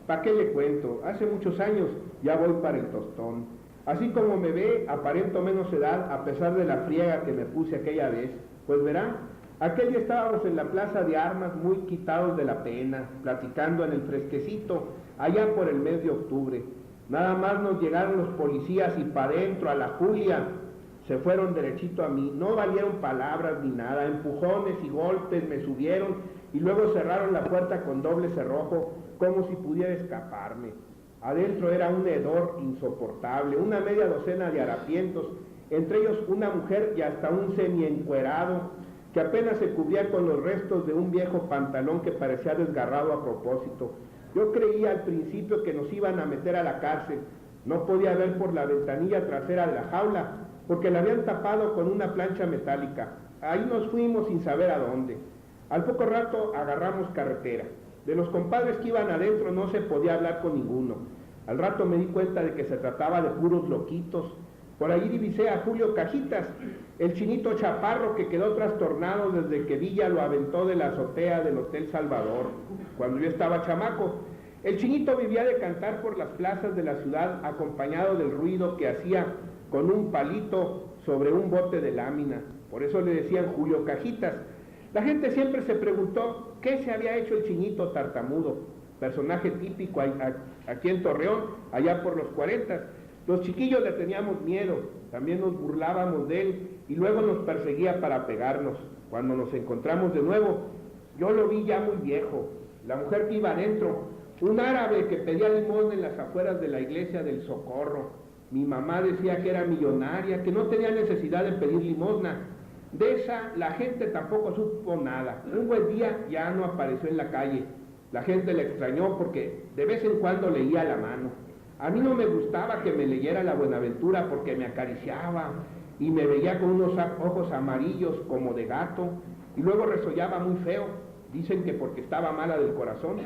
¿para qué le cuento? Hace muchos años ya voy para el tostón. Así como me ve, aparento menos edad, a pesar de la friega que me puse aquella vez. Pues verán, aquel día estábamos en la plaza de armas muy quitados de la pena, platicando en el fresquecito, allá por el mes de octubre. Nada más nos llegaron los policías y para adentro, a la Julia, se fueron derechito a mí. No valieron palabras ni nada, empujones y golpes me subieron y luego cerraron la puerta con doble cerrojo, como si pudiera escaparme. Adentro era un hedor insoportable, una media docena de harapientos, entre ellos una mujer y hasta un semiencuerado, que apenas se cubría con los restos de un viejo pantalón que parecía desgarrado a propósito. Yo creía al principio que nos iban a meter a la cárcel, No podía ver por la ventanilla trasera de la jaula, porque la habían tapado con una plancha metálica. Ahí nos fuimos sin saber a dónde. Al poco rato agarramos carretera. De los compadres que iban adentro no se podía hablar con ninguno. Al rato me di cuenta de que se trataba de puros loquitos. Por allí divisé a Julio Cajitas, el chinito chaparro que quedó trastornado desde que Villa lo aventó de la azotea del Hotel Salvador, cuando yo estaba chamaco. El chinito vivía de cantar por las plazas de la ciudad, acompañado del ruido que hacía con un palito sobre un bote de lámina. Por eso le decían Julio Cajitas. La gente siempre se preguntó qué se había hecho el chinito tartamudo, personaje típico aquí en Torreón, allá por los 40. Los chiquillos le teníamos miedo, también nos burlábamos de él y luego nos perseguía para pegarnos. Cuando nos encontramos de nuevo, yo lo vi ya muy viejo. La mujer que iba adentro, un árabe que pedía limón en las afueras de la iglesia del Socorro. Mi mamá decía que era millonaria, que no tenía necesidad de pedir limosna. De esa la gente tampoco supo nada. Un buen día ya no apareció en la calle. La gente le extrañó porque de vez en cuando leía la mano. A mí no me gustaba que me leyera la Buenaventura porque me acariciaba y me veía con unos ojos amarillos como de gato y luego resollaba muy feo. Dicen que porque estaba mala del corazón.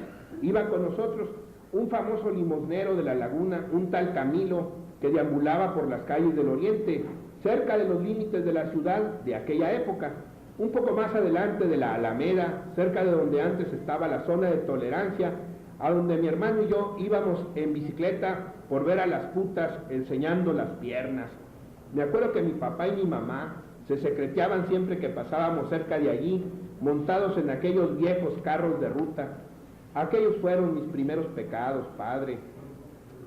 Iba con nosotros un famoso limosnero de la laguna, un tal Camilo, que deambulaba por las calles del oriente, cerca de los límites de la ciudad de aquella época, un poco más adelante de la Alameda, cerca de donde antes estaba la zona de tolerancia, a donde mi hermano y yo íbamos en bicicleta por ver a las putas enseñando las piernas. Me acuerdo que mi papá y mi mamá se secreteaban siempre que pasábamos cerca de allí, montados en aquellos viejos carros de ruta. Aquellos fueron mis primeros pecados, padre.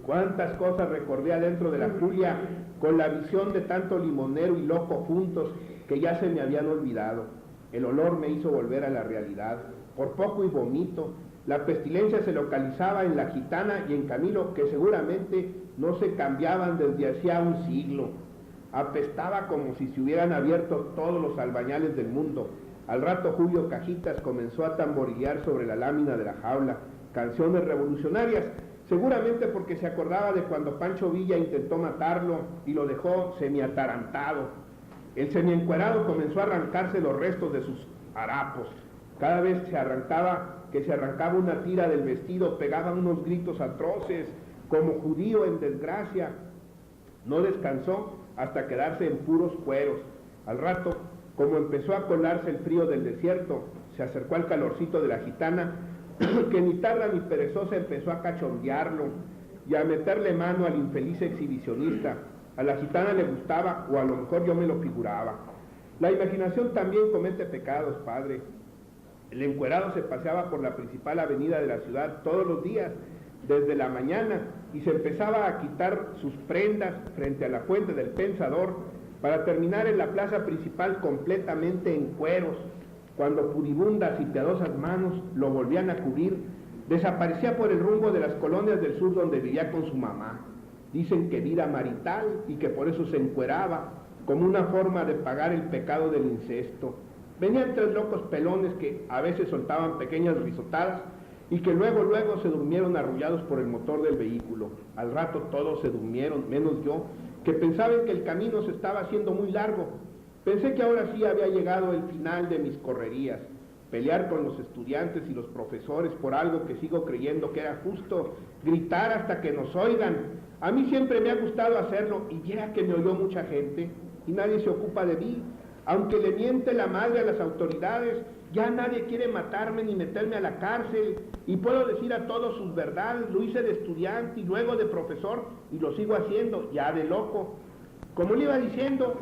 Cuántas cosas recordé adentro de la Julia con la visión de tanto limonero y loco juntos que ya se me habían olvidado. El olor me hizo volver a la realidad. Por poco y vomito. La pestilencia se localizaba en la Gitana y en Camilo, que seguramente no se cambiaban desde hacía un siglo. Apestaba como si se hubieran abierto todos los albañales del mundo. Al rato Julio Cajitas comenzó a tamborillear sobre la lámina de la jaula, canciones revolucionarias, seguramente porque se acordaba de cuando Pancho Villa intentó matarlo y lo dejó semiatarantado. El semiencuerado comenzó a arrancarse los restos de sus harapos. Cada vez que se arrancaba una tira del vestido, pegaban unos gritos atroces, como judío en desgracia. No descansó hasta quedarse en puros cueros. Al rato, como empezó a colarse el frío del desierto, se acercó al calorcito de la Gitana, que ni tarda ni perezosa empezó a cachondearlo y a meterle mano al infeliz exhibicionista. A la Gitana le gustaba, o a lo mejor yo me lo figuraba. La imaginación también comete pecados, padre. El encuerado se paseaba por la principal avenida de la ciudad todos los días, desde la mañana, y se empezaba a quitar sus prendas frente a la fuente del Pensador para terminar en la plaza principal completamente en cueros. Cuando pudibundas y piadosas manos lo volvían a cubrir, desaparecía por el rumbo de las colonias del sur donde vivía con su mamá. Dicen que vida marital y que por eso se encueraba, como una forma de pagar el pecado del incesto. Venían tres locos pelones que a veces soltaban pequeñas risotadas y que luego se durmieron arrullados por el motor del vehículo. Al rato todos se durmieron, menos yo, que pensaba que el camino se estaba haciendo muy largo. Pensé que ahora sí había llegado el final de mis correrías, pelear con los estudiantes y los profesores por algo que sigo creyendo que era justo, gritar hasta que nos oigan. A mí siempre me ha gustado hacerlo y ya que me oyó mucha gente y nadie se ocupa de mí. Aunque le miente la madre a las autoridades, ya nadie quiere matarme ni meterme a la cárcel y puedo decir a todos sus verdades. Lo hice de estudiante y luego de profesor y lo sigo haciendo, ya de loco. Como le iba diciendo,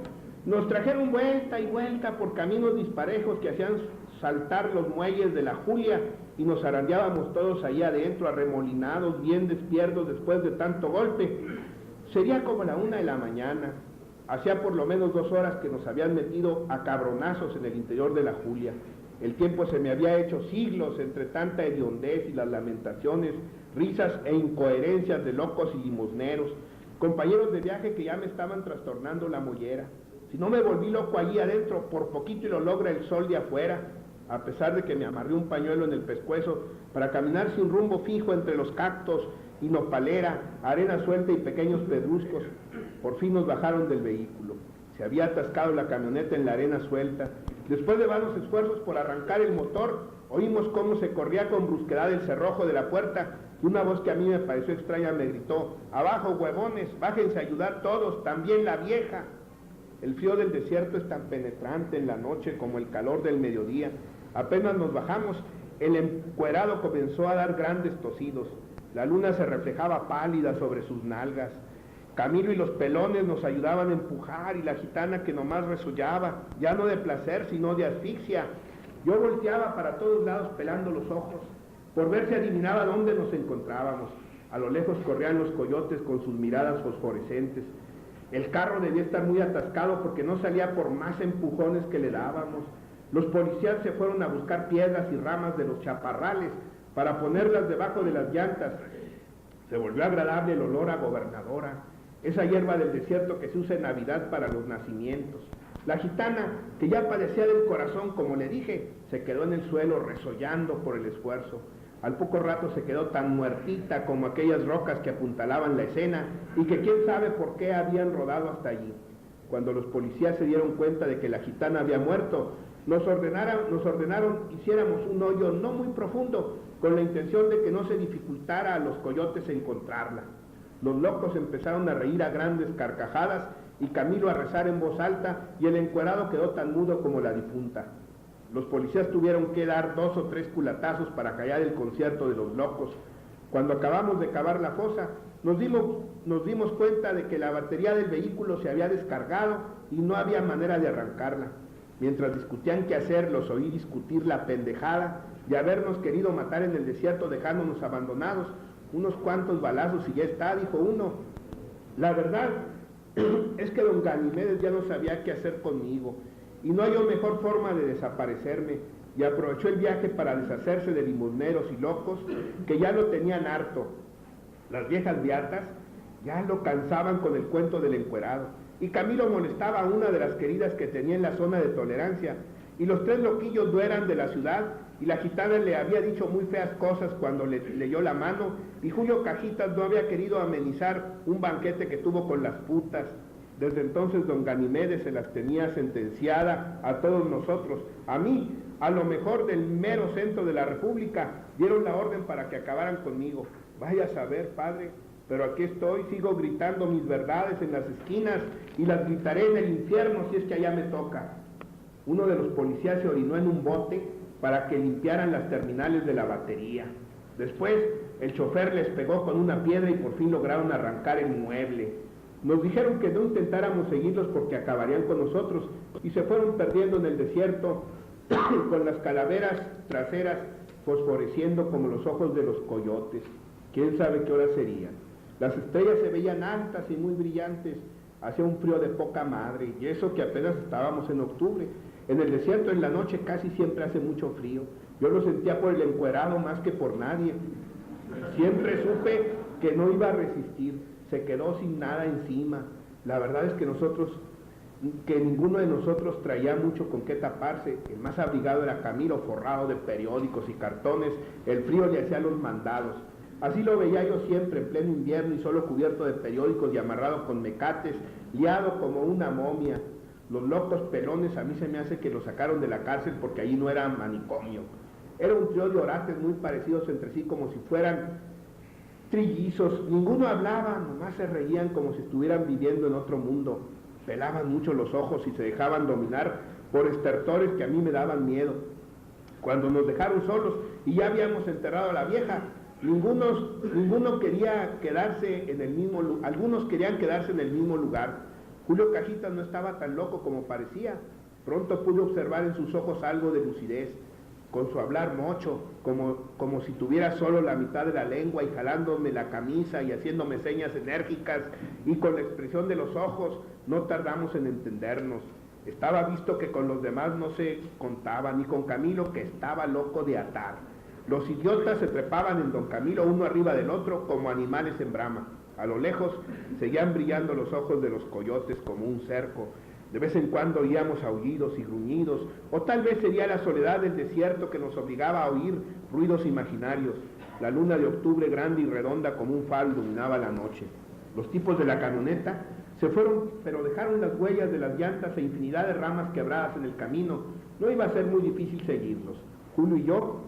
nos trajeron vuelta y vuelta por caminos disparejos que hacían saltar los muelles de la Julia y nos zarandeábamos todos ahí adentro, arremolinados, bien despiertos después de tanto golpe. Sería como la 1 de la mañana. Hacía por lo menos 2 horas que nos habían metido a cabronazos en el interior de la Julia. El tiempo se me había hecho siglos entre tanta hediondez y las lamentaciones, risas e incoherencias de locos y limosneros, compañeros de viaje que ya me estaban trastornando la mollera. Si no me volví loco allí adentro, por poquito y lo logra el sol de afuera, a pesar de que me amarré un pañuelo en el pescuezo para caminar sin rumbo fijo entre los cactos y nopalera, arena suelta y pequeños pedruscos. Por fin nos bajaron del vehículo. Se había atascado la camioneta en la arena suelta. Después de vanos esfuerzos por arrancar el motor, oímos cómo se corría con brusquedad el cerrojo de la puerta y una voz que a mí me pareció extraña me gritó: «¡Abajo, huevones! ¡Bájense a ayudar todos! ¡También la vieja!». El frío del desierto es tan penetrante en la noche como el calor del mediodía. Apenas nos bajamos, el encuerado comenzó a dar grandes tosidos. La luna se reflejaba pálida sobre sus nalgas. Camilo y los pelones nos ayudaban a empujar y la gitana que nomás resollaba, ya no de placer sino de asfixia. Yo volteaba para todos lados pelando los ojos, por ver si adivinaba dónde nos encontrábamos. A lo lejos corrían los coyotes con sus miradas fosforescentes. El carro debía estar muy atascado porque no salía por más empujones que le dábamos. Los policías se fueron a buscar piedras y ramas de los chaparrales para ponerlas debajo de las llantas. Se volvió agradable el olor a gobernadora, esa hierba del desierto que se usa en Navidad para los nacimientos. La gitana, que ya padecía del corazón, como le dije, se quedó en el suelo resollando por el esfuerzo. Al poco rato se quedó tan muertita como aquellas rocas que apuntalaban la escena y que quién sabe por qué habían rodado hasta allí. Cuando los policías se dieron cuenta de que la gitana había muerto, nos ordenaron hiciéramos un hoyo no muy profundo, con la intención de que no se dificultara a los coyotes encontrarla. Los locos empezaron a reír a grandes carcajadas y Camilo a rezar en voz alta, y el encuerado quedó tan mudo como la difunta. Los policías tuvieron que dar 2 o 3 culatazos para callar el concierto de los locos. Cuando acabamos de cavar la fosa, nos dimos cuenta de que la batería del vehículo se había descargado y no había manera de arrancarla. Mientras discutían qué hacer, los oí discutir la pendejada de habernos querido matar en el desierto dejándonos abandonados. Unos cuantos balazos y ya está, dijo uno. La verdad es que don Ganimedes ya no sabía qué hacer conmigo y no halló mejor forma de desaparecerme, y aprovechó el viaje para deshacerse de limosneros y locos que ya lo tenían harto. Las viejas beatas ya lo cansaban con el cuento del encuerado, y Camilo molestaba a una de las queridas que tenía en la zona de tolerancia, y los 3 loquillos no eran de la ciudad, y la gitana le había dicho muy feas cosas cuando le leyó la mano, y Julio Cajitas no había querido amenizar un banquete que tuvo con las putas. Desde entonces don Ganimedes se las tenía sentenciada a todos nosotros. A mí, a lo mejor del mero centro de la República, dieron la orden para que acabaran conmigo. Vaya a saber, padre, pero aquí estoy, sigo gritando mis verdades en las esquinas y las gritaré en el infierno si es que allá me toca. Uno de los policías se orinó en un bote para que limpiaran las terminales de la batería. Después, el chofer les pegó con una piedra y por fin lograron arrancar el mueble. Nos dijeron que no intentáramos seguirlos porque acabarían con nosotros y se fueron perdiendo en el desierto con las calaveras traseras fosforeciendo como los ojos de los coyotes. Quién sabe qué hora sería. Las estrellas se veían altas y muy brillantes. Hacía un frío de poca madre, y eso que apenas estábamos en octubre. En el desierto en la noche casi siempre hace mucho frío. Yo lo sentía por el encuerado más que por nadie. Siempre supe que no iba a resistir. Se quedó sin nada encima. La verdad es que ninguno de nosotros traía mucho con qué taparse. El más abrigado era Camilo, forrado de periódicos y cartones. El frío le hacía los mandados. Así lo veía yo siempre, en pleno invierno y solo cubierto de periódicos y amarrado con mecates, liado como una momia. Los locos pelones a mí se me hace que lo sacaron de la cárcel porque allí no era manicomio. Era un trío de orates muy parecidos entre sí, como si fueran trillizos. Ninguno hablaba, nomás se reían como si estuvieran viviendo en otro mundo. Pelaban mucho los ojos y se dejaban dominar por estertores que a mí me daban miedo. Cuando nos dejaron solos y ya habíamos enterrado a la vieja, ninguno quería quedarse en el mismo lugar. Algunos querían quedarse en el mismo lugar. Julio Cajitas no estaba tan loco como parecía. Pronto pude observar en sus ojos algo de lucidez, con su hablar mocho, como si tuviera solo la mitad de la lengua y jalándome la camisa y haciéndome señas enérgicas, y con la expresión de los ojos no tardamos en entendernos. Estaba visto que con los demás no se contaba, ni con Camilo, que estaba loco de atar. Los idiotas se trepaban en don Camilo uno arriba del otro como animales en brama. A lo lejos seguían brillando los ojos de los coyotes como un cerco. De vez en cuando oíamos aullidos y gruñidos, o tal vez sería la soledad del desierto que nos obligaba a oír ruidos imaginarios. La luna de octubre, grande y redonda como un faro, iluminaba la noche. Los tipos de la camioneta se fueron, pero dejaron las huellas de las llantas e infinidad de ramas quebradas en el camino. No iba a ser muy difícil seguirlos. Julio y yo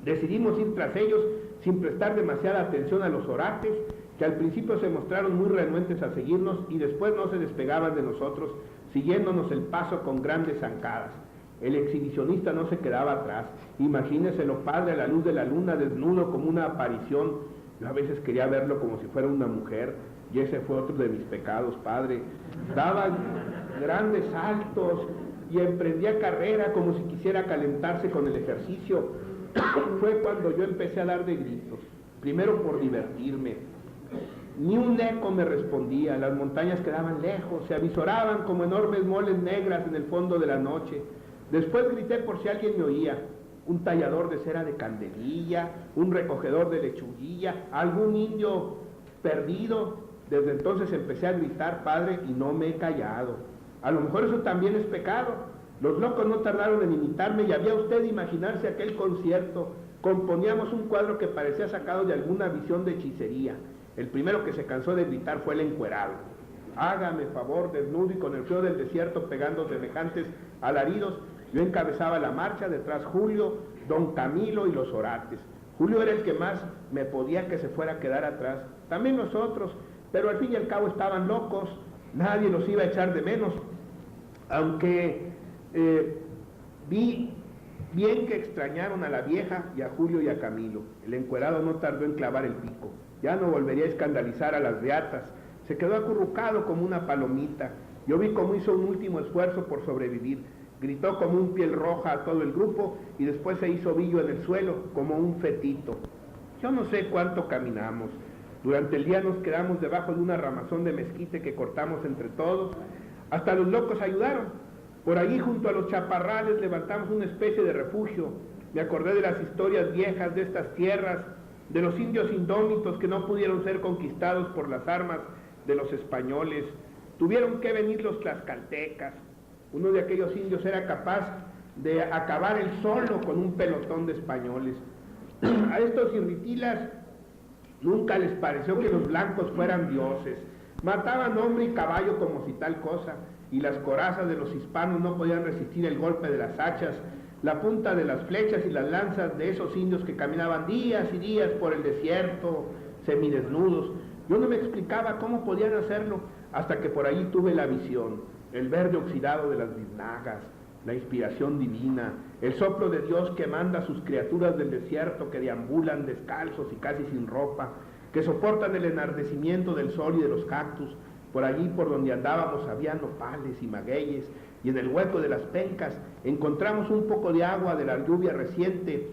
decidimos ir tras ellos sin prestar demasiada atención a los orates, que al principio se mostraron muy renuentes a seguirnos y después no se despegaban de nosotros, siguiéndonos el paso con grandes zancadas. El exhibicionista no se quedaba atrás. Imagíneselo, padre, a la luz de la luna, desnudo como una aparición. Yo a veces quería verlo como si fuera una mujer, y ese fue otro de mis pecados, padre. Daba grandes saltos y emprendía carrera como si quisiera calentarse con el ejercicio. Fue cuando yo empecé a dar de gritos, primero por divertirme. Ni un eco me respondía, las montañas quedaban lejos, se avisoraban como enormes moles negras en el fondo de la noche. Después grité por si alguien me oía, un tallador de cera de candelilla, un recogedor de lechuguilla, algún indio perdido. Desde entonces empecé a gritar, padre, y no me he callado. A lo mejor eso también es pecado. Los locos no tardaron en imitarme y había usted de imaginarse aquel concierto. Componíamos un cuadro que parecía sacado de alguna visión de hechicería. El primero que se cansó de gritar fue el encuerado. Hágame favor, desnudo y con el frío del desierto pegando semejantes alaridos, yo encabezaba la marcha, detrás Julio, don Camilo y los orates. Julio era el que más me podía que se fuera a quedar atrás. También nosotros, pero al fin y al cabo estaban locos, nadie los iba a echar de menos. Aunque vi bien que extrañaron a la vieja y a Julio y a Camilo. El encuerado no tardó en clavar el pico. Ya no volvería a escandalizar a las beatas. Se quedó acurrucado como una palomita. Yo vi cómo hizo un último esfuerzo por sobrevivir. Gritó como un piel roja a todo el grupo y después se hizo ovillo en el suelo como un fetito. Yo no sé cuánto caminamos. Durante el día nos quedamos debajo de una ramazón de mezquite que cortamos entre todos. Hasta los locos ayudaron. Por allí junto a los chaparrales levantamos una especie de refugio. Me acordé de las historias viejas de estas tierras, de los indios indómitos que no pudieron ser conquistados por las armas de los españoles. Tuvieron que venir los tlaxcaltecas. Uno de aquellos indios era capaz de acabar él solo con un pelotón de españoles. A estos irritilas nunca les pareció que los blancos fueran dioses. Mataban hombre y caballo como si tal cosa, y las corazas de los hispanos no podían resistir el golpe de las hachas, la punta de las flechas y las lanzas de esos indios que caminaban días y días por el desierto, semidesnudos. Yo no me explicaba cómo podían hacerlo, hasta que por allí tuve la visión, el verde oxidado de las biznagas, la inspiración divina, el soplo de Dios que manda a sus criaturas del desierto que deambulan descalzos y casi sin ropa, que soportan el enardecimiento del sol y de los cactus. Por allí por donde andábamos había nopales y magueyes, y en el hueco de las pencas encontramos un poco de agua de la lluvia reciente,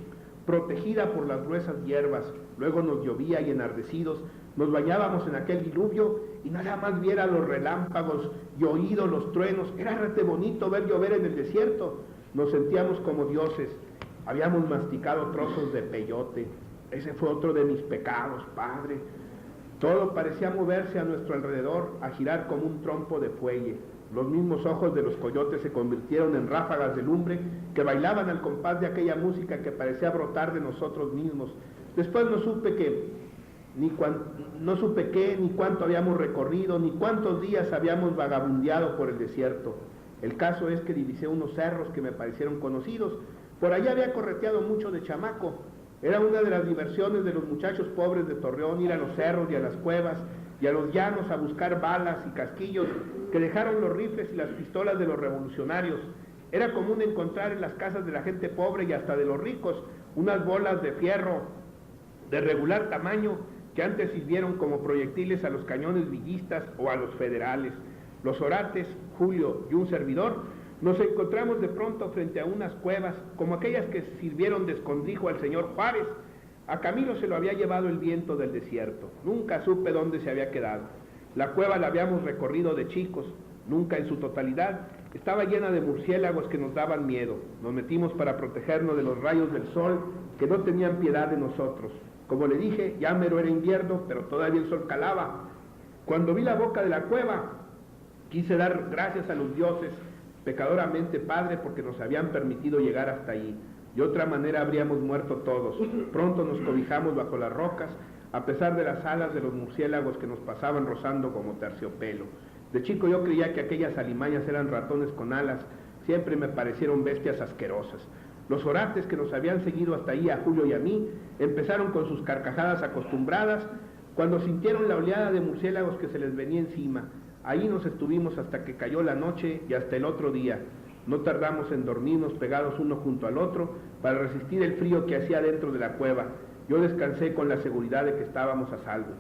protegida por las gruesas hierbas. Luego nos llovía y enardecidos nos bañábamos en aquel diluvio y nada más viera los relámpagos y oído los truenos. Era rete bonito ver llover en el desierto. Nos sentíamos como dioses. Habíamos masticado trozos de peyote. Ese fue otro de mis pecados, padre. Todo parecía moverse a nuestro alrededor, a girar como un trompo de fuelle. Los mismos ojos de los coyotes se convirtieron en ráfagas de lumbre que bailaban al compás de aquella música que parecía brotar de nosotros mismos. Después no supe qué, ni cuánto habíamos recorrido, ni cuántos días habíamos vagabundeado por el desierto. El caso es que divisé unos cerros que me parecieron conocidos. Por allá había correteado mucho de chamaco. Era una de las diversiones de los muchachos pobres de Torreón, ir a los cerros y a las cuevas y a los llanos a buscar balas y casquillos que dejaron los rifles y las pistolas de los revolucionarios. Era común encontrar en las casas de la gente pobre y hasta de los ricos unas bolas de fierro de regular tamaño que antes sirvieron como proyectiles a los cañones villistas o a los federales. Los orates, Julio y un servidor, nos encontramos de pronto frente a unas cuevas, como aquellas que sirvieron de escondrijo al señor Juárez. A Camilo se lo había llevado el viento del desierto. Nunca supe dónde se había quedado. La cueva la habíamos recorrido de chicos, nunca en su totalidad. Estaba llena de murciélagos que nos daban miedo. Nos metimos para protegernos de los rayos del sol que no tenían piedad de nosotros. Como le dije, ya mero era invierno, pero todavía el sol calaba. Cuando vi la boca de la cueva, Quise dar gracias a los dioses, pecadoramente, Padre, porque nos habían permitido llegar hasta ahí. De otra manera habríamos muerto todos. Pronto nos cobijamos bajo las rocas, a pesar de las alas de los murciélagos que nos pasaban rozando como terciopelo. De chico yo creía que aquellas alimañas eran ratones con alas. Siempre me parecieron bestias asquerosas. Los orates que nos habían seguido hasta ahí, a Julio y a mí, empezaron con sus carcajadas acostumbradas cuando sintieron la oleada de murciélagos que se les venía encima. Ahí nos estuvimos hasta que cayó la noche y hasta el otro día. No tardamos en dormirnos pegados uno junto al otro para resistir el frío que hacía dentro de la cueva. Yo descansé con la seguridad de que estábamos a salvo.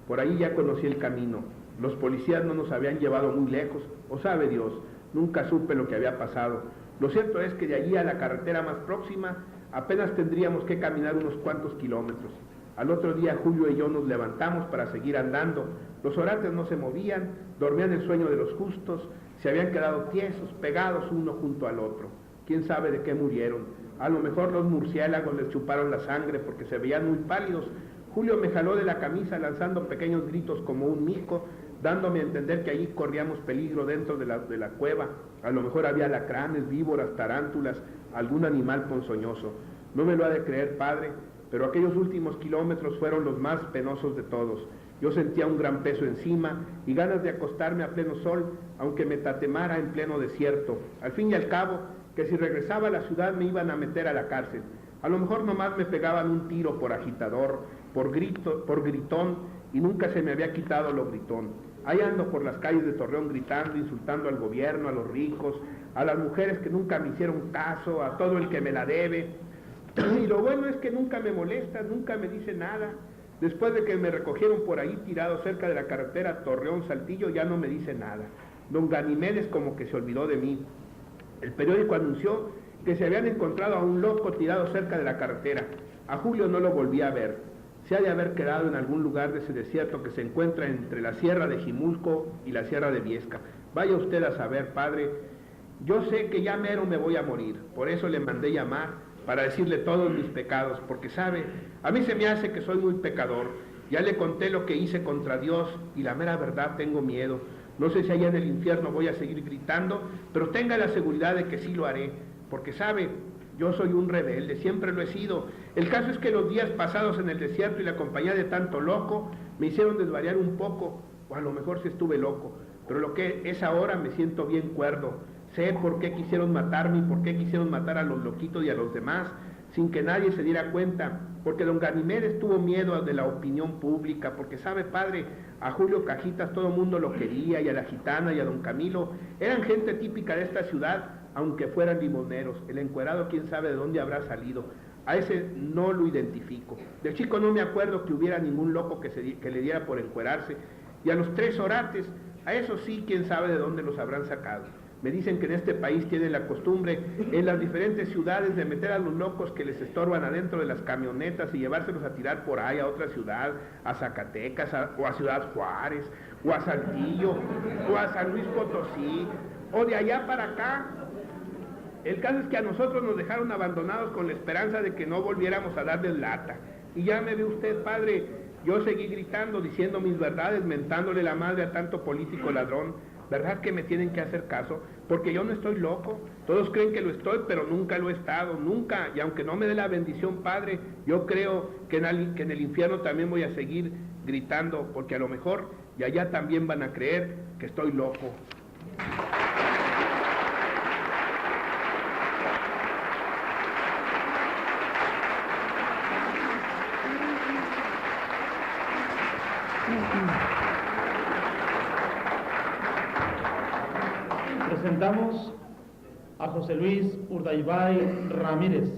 Por ahí ya conocí el camino. Los policías no nos habían llevado muy lejos, o sabe Dios, nunca supe lo que había pasado. Lo cierto es que de allí a la carretera más próxima apenas tendríamos que caminar unos cuantos kilómetros. Al otro día Julio y yo nos levantamos para seguir andando. Los orates no se movían, dormían el sueño de los justos, se habían quedado tiesos, pegados uno junto al otro. ¿Quién sabe de qué murieron? A lo mejor los murciélagos les chuparon la sangre porque se veían muy pálidos. Julio me jaló de la camisa lanzando pequeños gritos como un mico, dándome a entender que allí corríamos peligro dentro de la cueva. A lo mejor había alacranes, víboras, tarántulas, algún animal ponzoñoso. No me lo ha de creer, Padre, pero aquellos últimos kilómetros fueron los más penosos de todos. Yo sentía un gran peso encima y ganas de acostarme a pleno sol, aunque me tatemara en pleno desierto. Al fin y al cabo, que si regresaba a la ciudad me iban a meter a la cárcel. A lo mejor nomás me pegaban un tiro por agitador, por gritón, y nunca se me había quitado lo gritón. Ahí ando por las calles de Torreón gritando, insultando al gobierno, a los ricos, a las mujeres que nunca me hicieron caso, a todo el que me la debe. Y lo bueno es que nunca me molesta, nunca me dice nada. Después de que me recogieron por ahí tirado cerca de la carretera Torreón-Saltillo, ya no me dice nada. Don Ganimedes como que se olvidó de mí. El periódico anunció que se habían encontrado a un loco tirado cerca de la carretera. A Julio no lo volví a ver. Se ha de haber quedado en algún lugar de ese desierto que se encuentra entre la sierra de Jimulco y la sierra de Viesca. Vaya usted a saber, Padre. Yo sé que ya mero me voy a morir, por eso le mandé llamar, para decirle todos mis pecados, porque sabe, a mí se me hace que soy muy pecador. Ya le conté lo que hice contra Dios y la mera verdad tengo miedo. No sé si allá en el infierno voy a seguir gritando, pero tenga la seguridad de que sí lo haré, porque sabe, yo soy un rebelde, siempre lo he sido. El caso es que los días pasados en el desierto y la compañía de tanto loco me hicieron desvariar un poco, o a lo mejor sí estuve loco, pero lo que es ahora me siento bien cuerdo. Sé por qué quisieron matarme y por qué quisieron matar a los loquitos y a los demás, sin que nadie se diera cuenta, porque don Ganimedes tuvo miedo de la opinión pública, porque sabe, Padre, a Julio Cajitas todo el mundo lo quería, y a la gitana y a don Camilo, eran gente típica de esta ciudad, aunque fueran limoneros. El encuerado quién sabe de dónde habrá salido, a ese no lo identifico. Del chico no me acuerdo que hubiera ningún loco que le diera por encuerarse, y a los 3 orates, a esos sí quién sabe de dónde los habrán sacado. Me dicen que en este país tienen la costumbre en las diferentes ciudades de meter a los locos que les estorban adentro de las camionetas y llevárselos a tirar por ahí a otra ciudad, a Zacatecas, o a Ciudad Juárez, o a Saltillo, o a San Luis Potosí, o de allá para acá. El caso es que a nosotros nos dejaron abandonados con la esperanza de que no volviéramos a darles lata. Y ya me ve usted, Padre, yo seguí gritando, diciendo mis verdades, mentándole la madre a tanto político ladrón. ¿Verdad que me tienen que hacer caso? Porque yo no estoy loco. Todos creen que lo estoy, pero nunca lo he estado, nunca. Y aunque no me dé la bendición, Padre, yo creo que en el infierno también voy a seguir gritando, porque a lo mejor y allá también van a creer que estoy loco. Presentamos a José Luis Urdaibay Ramírez.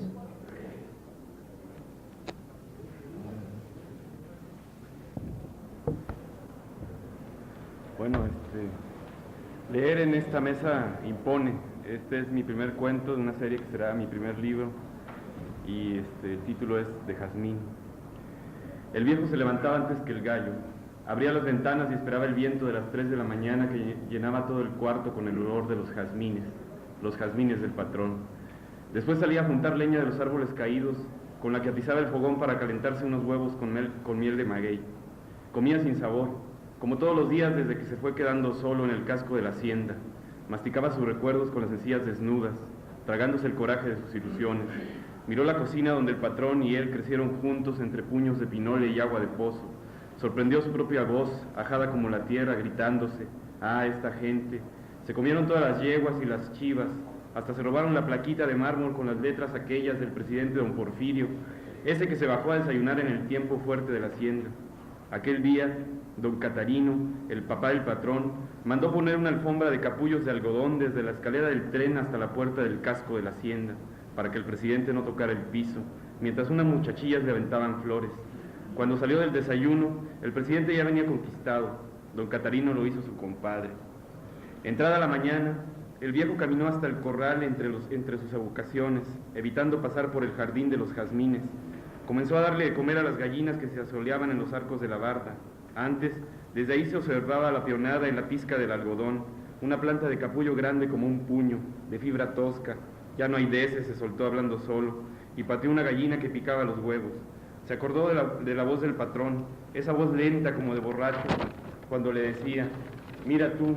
Bueno, leer en esta mesa impone. Este es mi primer cuento de una serie que será mi primer libro y el título es De Jazmín. El viejo se levantaba antes que el gallo. Abría las ventanas y esperaba el viento de las 3 de la mañana que llenaba todo el cuarto con el olor de los jazmines del patrón. Después salía a juntar leña de los árboles caídos, con la que atizaba el fogón para calentarse unos huevos con miel de maguey. Comía sin sabor, Como todos los días desde que se fue quedando solo en el casco de la hacienda, masticaba sus recuerdos con las encías desnudas, tragándose el coraje de sus ilusiones. Miró la cocina donde el patrón y él crecieron juntos entre puños de pinole y agua de pozo. Sorprendió su propia voz, ajada como la tierra, gritándose: «Ah, esta gente! Se comieron todas las yeguas y las chivas, hasta se robaron la plaquita de mármol con las letras aquellas del presidente don Porfirio, ese que se bajó a desayunar en el tiempo fuerte de la hacienda». Aquel día, don Catarino, el papá del patrón, mandó poner una alfombra de capullos de algodón desde la escalera del tren hasta la puerta del casco de la hacienda, para que el presidente no tocara el piso, mientras unas muchachillas le aventaban flores. Cuando salió del desayuno, el presidente ya venía conquistado. Don Catarino lo hizo su compadre. Entrada la mañana, el viejo caminó hasta el corral entre sus evocaciones, evitando pasar por el jardín de los jazmines. Comenzó a darle de comer a las gallinas que se asoleaban en los arcos de la barda. Antes, desde ahí se observaba la pionada en la pizca del algodón, una planta de capullo grande como un puño, de fibra tosca. Ya no hay de ese, se soltó hablando solo, y pateó una gallina que picaba los huevos. Se acordó de la voz del patrón, esa voz lenta como de borracho, cuando le decía: «Mira tú,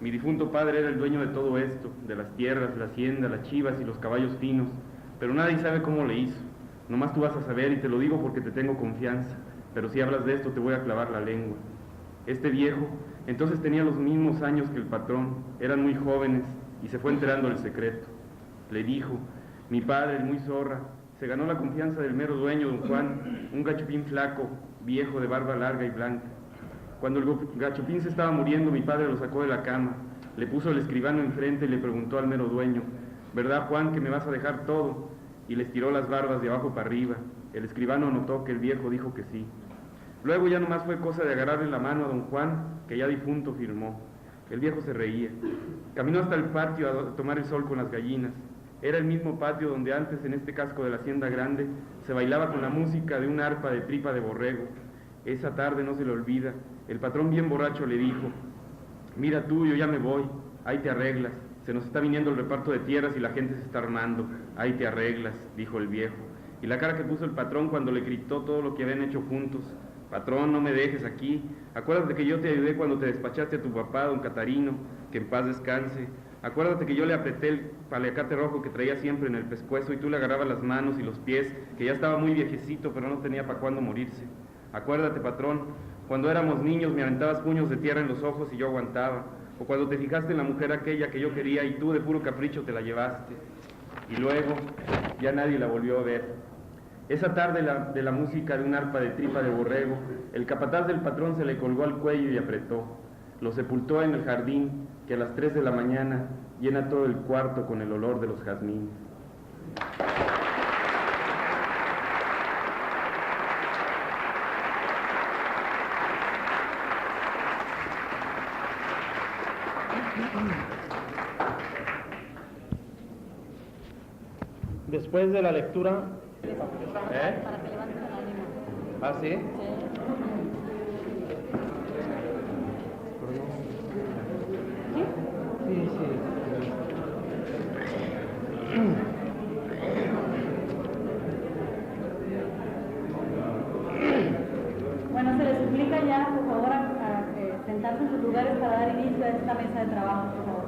mi difunto padre era el dueño de todo esto, de las tierras, la hacienda, las chivas y los caballos finos, pero nadie sabe cómo le hizo. Nomás tú vas a saber, y te lo digo porque te tengo confianza, pero si hablas de esto te voy a clavar la lengua». Este viejo entonces tenía los mismos años que el patrón, eran muy jóvenes, y se fue enterando el secreto. Le dijo: «Mi padre, el muy zorra, se ganó la confianza del mero dueño, don Juan, un gachupín flaco, viejo, de barba larga y blanca. Cuando el gachupín se estaba muriendo, mi padre lo sacó de la cama, le puso el escribano enfrente y le preguntó al mero dueño: ¿verdad, Juan, que me vas a dejar todo?». Y les tiró las barbas de abajo para arriba. El escribano notó que el viejo dijo que sí. Luego ya nomás fue cosa de agarrarle la mano a don Juan, que ya difunto firmó. El viejo se reía. Caminó hasta el patio a tomar el sol con las gallinas. Era el mismo patio donde antes, en este casco de la hacienda grande, se bailaba con la música de una arpa de tripa de borrego. Esa tarde no se le olvida. El patrón bien borracho le dijo: «Mira tú, yo ya me voy, ahí te arreglas. Se nos está viniendo el reparto de tierras y la gente se está armando. Ahí te arreglas», dijo el viejo. Y la cara que puso el patrón cuando le gritó todo lo que habían hecho juntos: «Patrón, no me dejes aquí. Acuérdate que yo te ayudé cuando te despachaste a tu papá, don Catarino, que en paz descanse. Acuérdate que yo le apreté el paliacate rojo que traía siempre en el pescuezo y tú le agarrabas las manos y los pies, que ya estaba muy viejecito pero no tenía para cuándo morirse. Acuérdate, patrón, cuando éramos niños me aventabas puños de tierra en los ojos y yo aguantaba. O cuando te fijaste en la mujer aquella que yo quería y tú de puro capricho te la llevaste. Y luego ya nadie la volvió a ver. Esa tarde de la música de un arpa de tripa de borrego, el capataz del patrón se le colgó al cuello y apretó. Lo sepultó en el jardín, que a las 3 de la mañana llena todo el cuarto con el olor de los jazmines». Después de la lectura... Para que levanten el ánimo. ¿Ah, sí? Sí. Sí. Bueno, se les suplica ya, por favor, a sentarse en sus lugares para dar inicio a esta mesa de trabajo, por favor.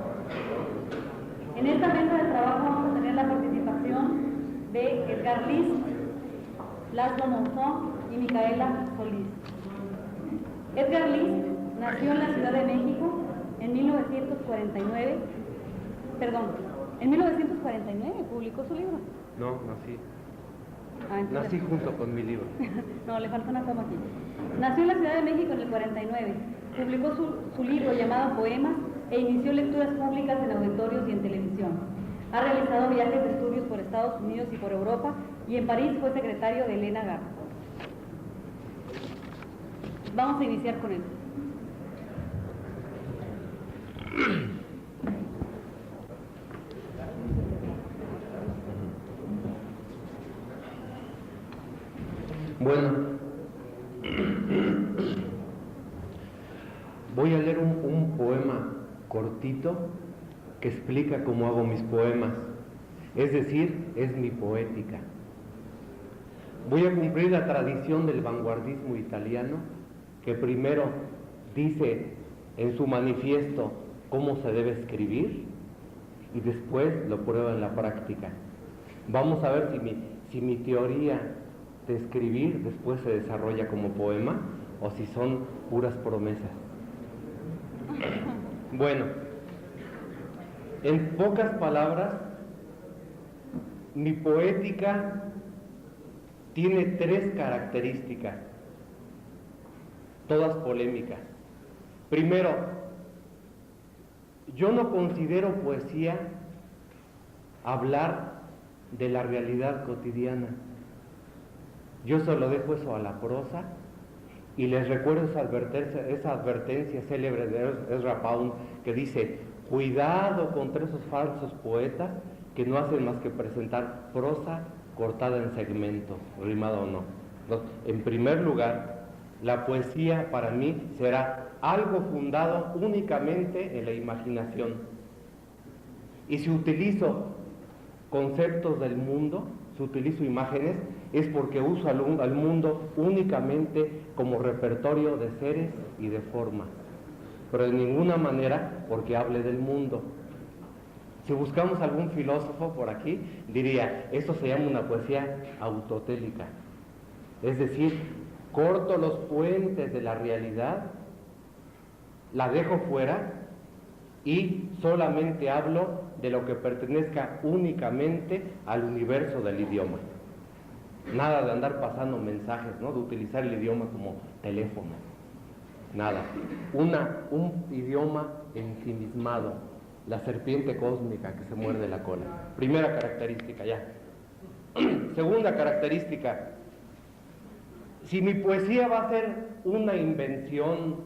En esta mesa de trabajo vamos a tener la participación de Edgar List, Laszlo Monzón y Micaela Solís. Edgar List nació en la Ciudad de México en 1949, en 1949 publicó su libro. No, nací. Entonces... Nací junto con mi libro. No, le falta una coma aquí. Nació en la Ciudad de México en el 49, publicó su libro llamado Poemas e inició lecturas públicas en auditorios y en televisión. Ha realizado viajes de estudios por Estados Unidos y por Europa, y en París fue secretario de Elena Garro. Vamos a iniciar con él. Bueno, voy a leer un poema cortito que explica cómo hago mis poemas, es decir, es mi poética. Voy a cumplir la tradición del vanguardismo italiano, que primero dice en su manifiesto cómo se debe escribir y después lo prueba en la práctica. Vamos a ver si mi teoría de escribir después se desarrolla como poema o si son puras promesas. Bueno, en pocas palabras, mi poética tiene 3 características, todas polémicas. Primero, yo no considero poesía hablar de la realidad cotidiana. Yo solo dejo eso a la prosa y les recuerdo esa advertencia célebre de Ezra Pound que dice: cuidado contra esos falsos poetas que no hacen más que presentar prosa cortada en segmentos, rimada o no. Entonces, en primer lugar, la poesía para mí será algo fundado únicamente en la imaginación. Y si utilizo conceptos del mundo, si utilizo imágenes, es porque uso al mundo únicamente como repertorio de seres y de formas, pero de ninguna manera porque hable del mundo. Si buscamos algún filósofo por aquí, diría, esto se llama una poesía autotélica. Es decir, corto los puentes de la realidad, la dejo fuera y solamente hablo de lo que pertenezca únicamente al universo del idioma. Nada de andar pasando mensajes, ¿no? De utilizar el idioma como teléfono. Nada. Un idioma ensimismado, la serpiente cósmica que se muerde la cola. Primera característica, ya. Segunda característica, si mi poesía va a ser una invención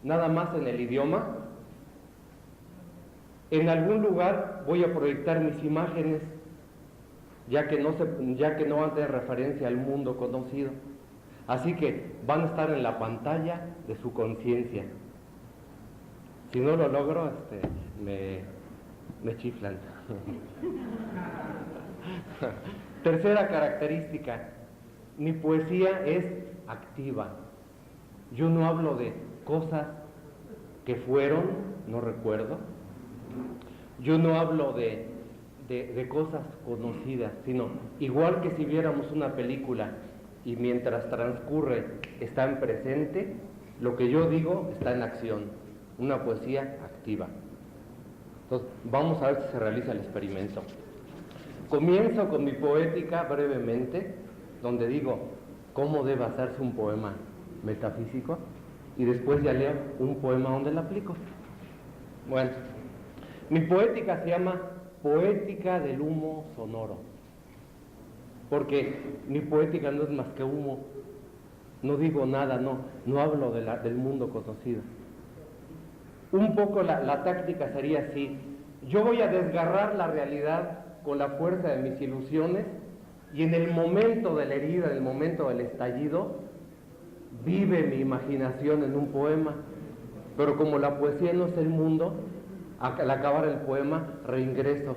nada más en el idioma, en algún lugar voy a proyectar mis imágenes, ya que no van a tener referencia al mundo conocido. Así que van a estar en la pantalla de su conciencia. Si no lo logro, me chiflan. Tercera característica, mi poesía es activa. Yo no hablo de cosas que fueron, no recuerdo. Yo no hablo de cosas conocidas, sino igual que si viéramos una película y mientras transcurre está en presente, lo que yo digo está en acción, una poesía activa. Entonces, vamos a ver si se realiza el experimento. Comienzo con mi poética brevemente, donde digo cómo debe hacerse un poema metafísico, y después ya leo un poema donde lo aplico. Bueno, mi poética se llama Poética del humo sonoro, porque mi poética no es más que humo, no digo nada, no hablo del mundo conocido. Un poco la táctica sería así: yo voy a desgarrar la realidad con la fuerza de mis ilusiones, y en el momento de la herida, en el momento del estallido, vive mi imaginación en un poema. Pero como la poesía no es el mundo, al acabar el poema reingreso,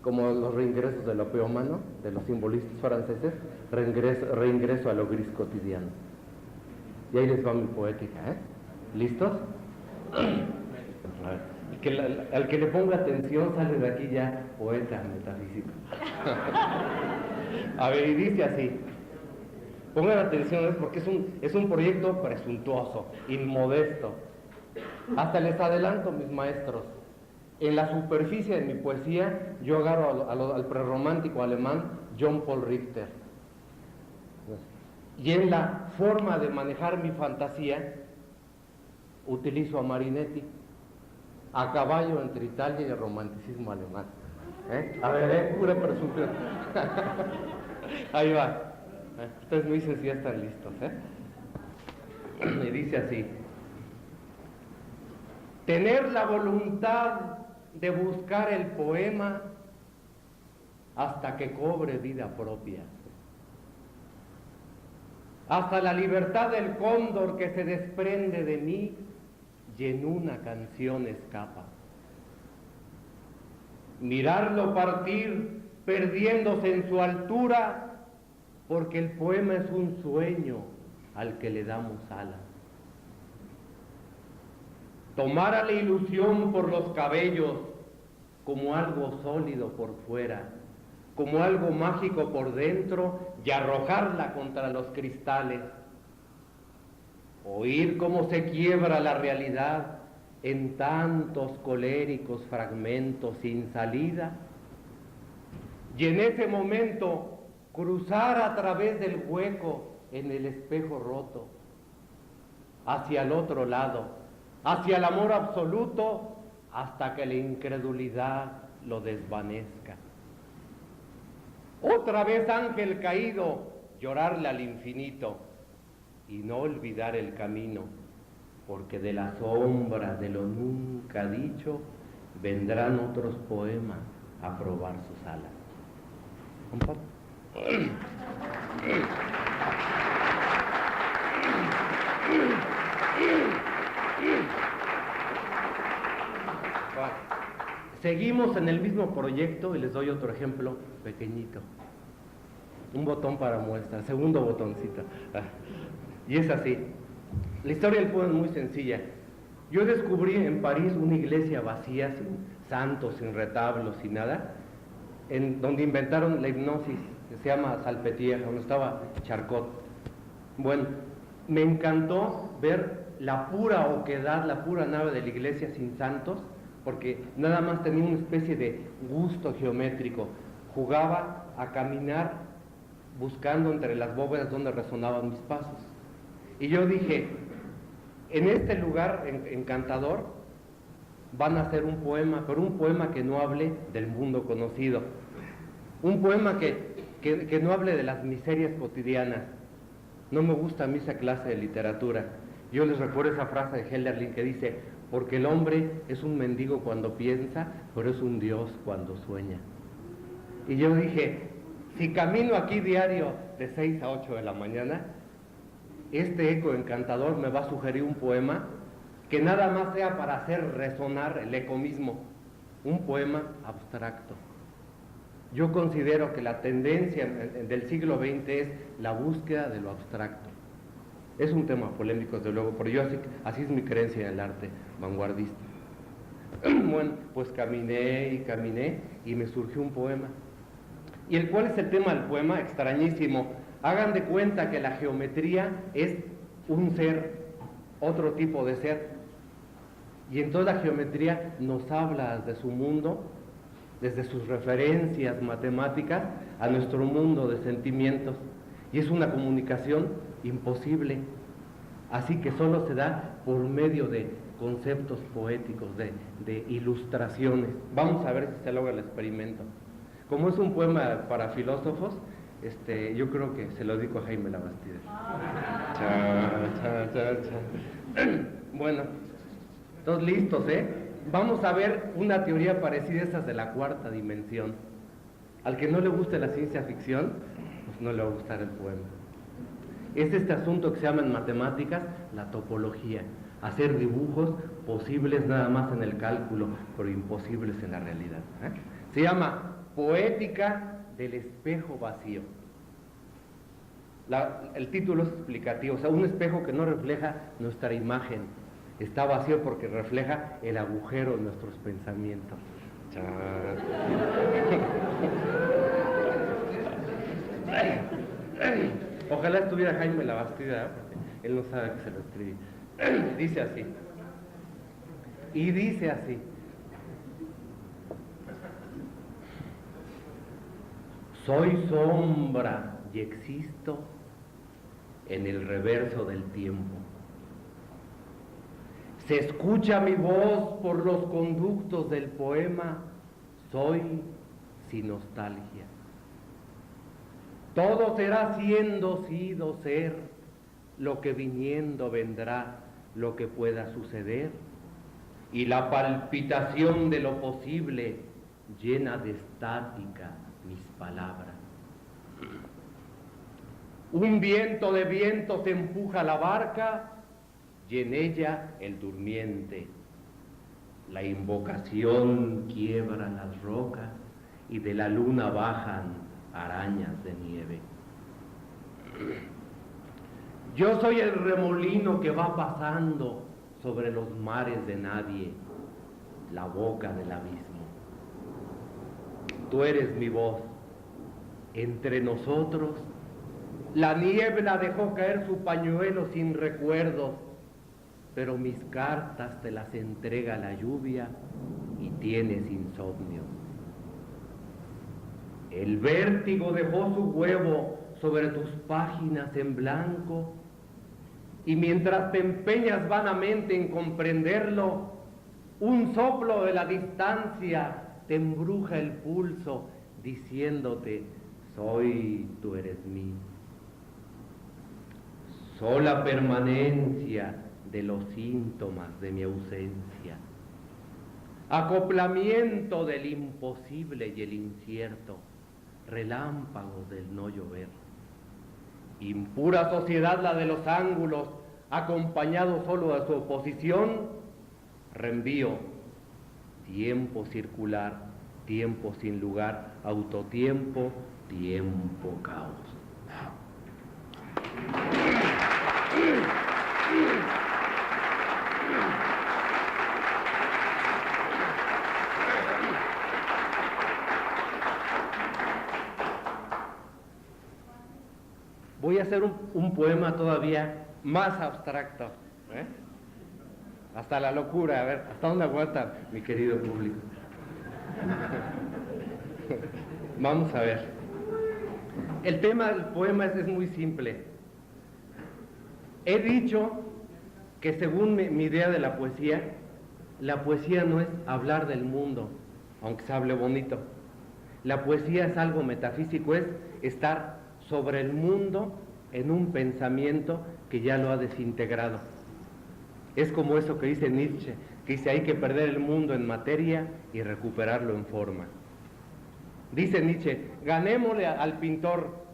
como los reingresos del opeómano, de los simbolistas franceses, reingreso a lo gris cotidiano. Y ahí les va mi poética, ¿eh? ¿Listos? A ver, al que le ponga atención sale de aquí ya poeta metafísico. A ver, y dice así. Pongan atención, es porque es un proyecto presuntuoso, inmodesto. Hasta les adelanto, mis maestros, en la superficie de mi poesía yo agarro al prerromántico alemán John Paul Richter. Y en la forma de manejar mi fantasía utilizo a Marinetti, a caballo entre Italia y el romanticismo alemán. A ver, pura presunción. Ahí va. Ustedes me dicen si ya están listos, Y dice así: tener la voluntad de buscar el poema hasta que cobre vida propia, hasta la libertad del cóndor que se desprende de mí y en una canción escapa. Mirarlo partir perdiéndose en su altura, porque el poema es un sueño al que le damos alas. tomara la ilusión por los cabellos como algo sólido por fuera, como algo mágico por dentro y arrojarla contra los cristales. Oír cómo se quiebra la realidad en tantos coléricos fragmentos sin salida. Y en ese momento cruzar a través del hueco en el espejo roto, hacia el otro lado, hacia el amor absoluto, hasta que la incredulidad lo desvanezca. Otra vez ángel caído, llorarle al infinito y no olvidar el camino, porque de la sombra de lo nunca dicho vendrán otros poemas a probar sus alas. ¿Compa? Seguimos en el mismo proyecto y les doy otro ejemplo pequeñito. Un botón para muestra, segundo botoncito. Y es así. La historia del poema es muy sencilla. Yo descubrí en París una iglesia vacía, sin santos, sin retablos, sin nada, en donde inventaron la hipnosis, que se llama Salpêtrière, donde estaba Charcot. Bueno, me encantó ver la pura oquedad, la pura nave de la iglesia sin santos, porque nada más tenía una especie de gusto geométrico. Jugaba a caminar buscando entre las bóvedas donde resonaban mis pasos. Y yo dije, en este lugar encantador van a hacer un poema, pero un poema que no hable del mundo conocido. Un poema que no hable de las miserias cotidianas. No me gusta a mí esa clase de literatura. Yo les recuerdo esa frase de Hölderlin que dice, porque el hombre es un mendigo cuando piensa, pero es un dios cuando sueña. Y yo dije, si camino aquí diario de 6 a 8 de la mañana, este eco encantador me va a sugerir un poema que nada más sea para hacer resonar el eco mismo, un poema abstracto. Yo considero que la tendencia del siglo XX es la búsqueda de lo abstracto. Es un tema polémico, desde luego, pero yo así es mi creencia en el arte vanguardista. Bueno, pues caminé y me surgió un poema. ¿Y cuál es el tema del poema? Extrañísimo. Hagan de cuenta que la geometría es un ser, otro tipo de ser. Y entonces la geometría nos habla de su mundo, desde sus referencias matemáticas, a nuestro mundo de sentimientos. Y es una comunicación imposible. Así que solo se da por medio de conceptos poéticos, de ilustraciones. Vamos a ver si se logra el experimento. Como es un poema para filósofos, yo creo que se lo dedico a Jaime Labastide. Bueno, todos listos, ¿eh? Vamos a ver una teoría parecida a esas de la cuarta dimensión. Al que no le guste la ciencia ficción, pues no le va a gustar el poema. Es este asunto que se llama en matemáticas la topología. Hacer dibujos posibles nada más en el cálculo, pero imposibles en la realidad. Se llama Poética del espejo vacío. El título es explicativo, o sea, un espejo que no refleja nuestra imagen, está vacío porque refleja el agujero de nuestros pensamientos. Ojalá estuviera Jaime Labastida, porque él no sabe que se lo escribí. Dice así, y dice así: soy sombra y existo en el reverso del tiempo. Se escucha mi voz por los conductos del poema, soy sin nostalgia. Todo será siendo, sido, ser, lo que viniendo vendrá, lo que pueda suceder, y la palpitación de lo posible llena de estática mis palabras. Un viento de vientos empuja la barca y en ella el durmiente. La invocación quiebra las rocas y de la luna bajan arañas de nieve. Yo soy el remolino que va pasando sobre los mares de nadie, la boca del abismo. Tú eres mi voz. Entre nosotros, la niebla dejó caer su pañuelo sin recuerdos, pero mis cartas te las entrega la lluvia y tienes insomnio. El vértigo dejó su huevo sobre tus páginas en blanco, y mientras te empeñas vanamente en comprenderlo, un soplo de la distancia te embruja el pulso, diciéndote: soy, tú eres mí. Sola permanencia de los síntomas de mi ausencia, acoplamiento del imposible y el incierto, relámpagos del no llover. Impura sociedad la de los ángulos, acompañado solo de su oposición, reenvío, tiempo circular, tiempo sin lugar, autotiempo, tiempo caos. Voy a hacer un poema todavía más abstracto, ¿eh? Hasta la locura, a ver, ¿hasta dónde aguanta mi querido público? Vamos a ver. El tema del poema es muy simple. He dicho que según mi idea de la poesía no es hablar del mundo, aunque se hable bonito. La poesía es algo metafísico, es estar sobre el mundo en un pensamiento que ya lo ha desintegrado. Es como eso que dice Nietzsche, que dice: hay que perder el mundo en materia y recuperarlo en forma. Dice Nietzsche: ganémosle al pintor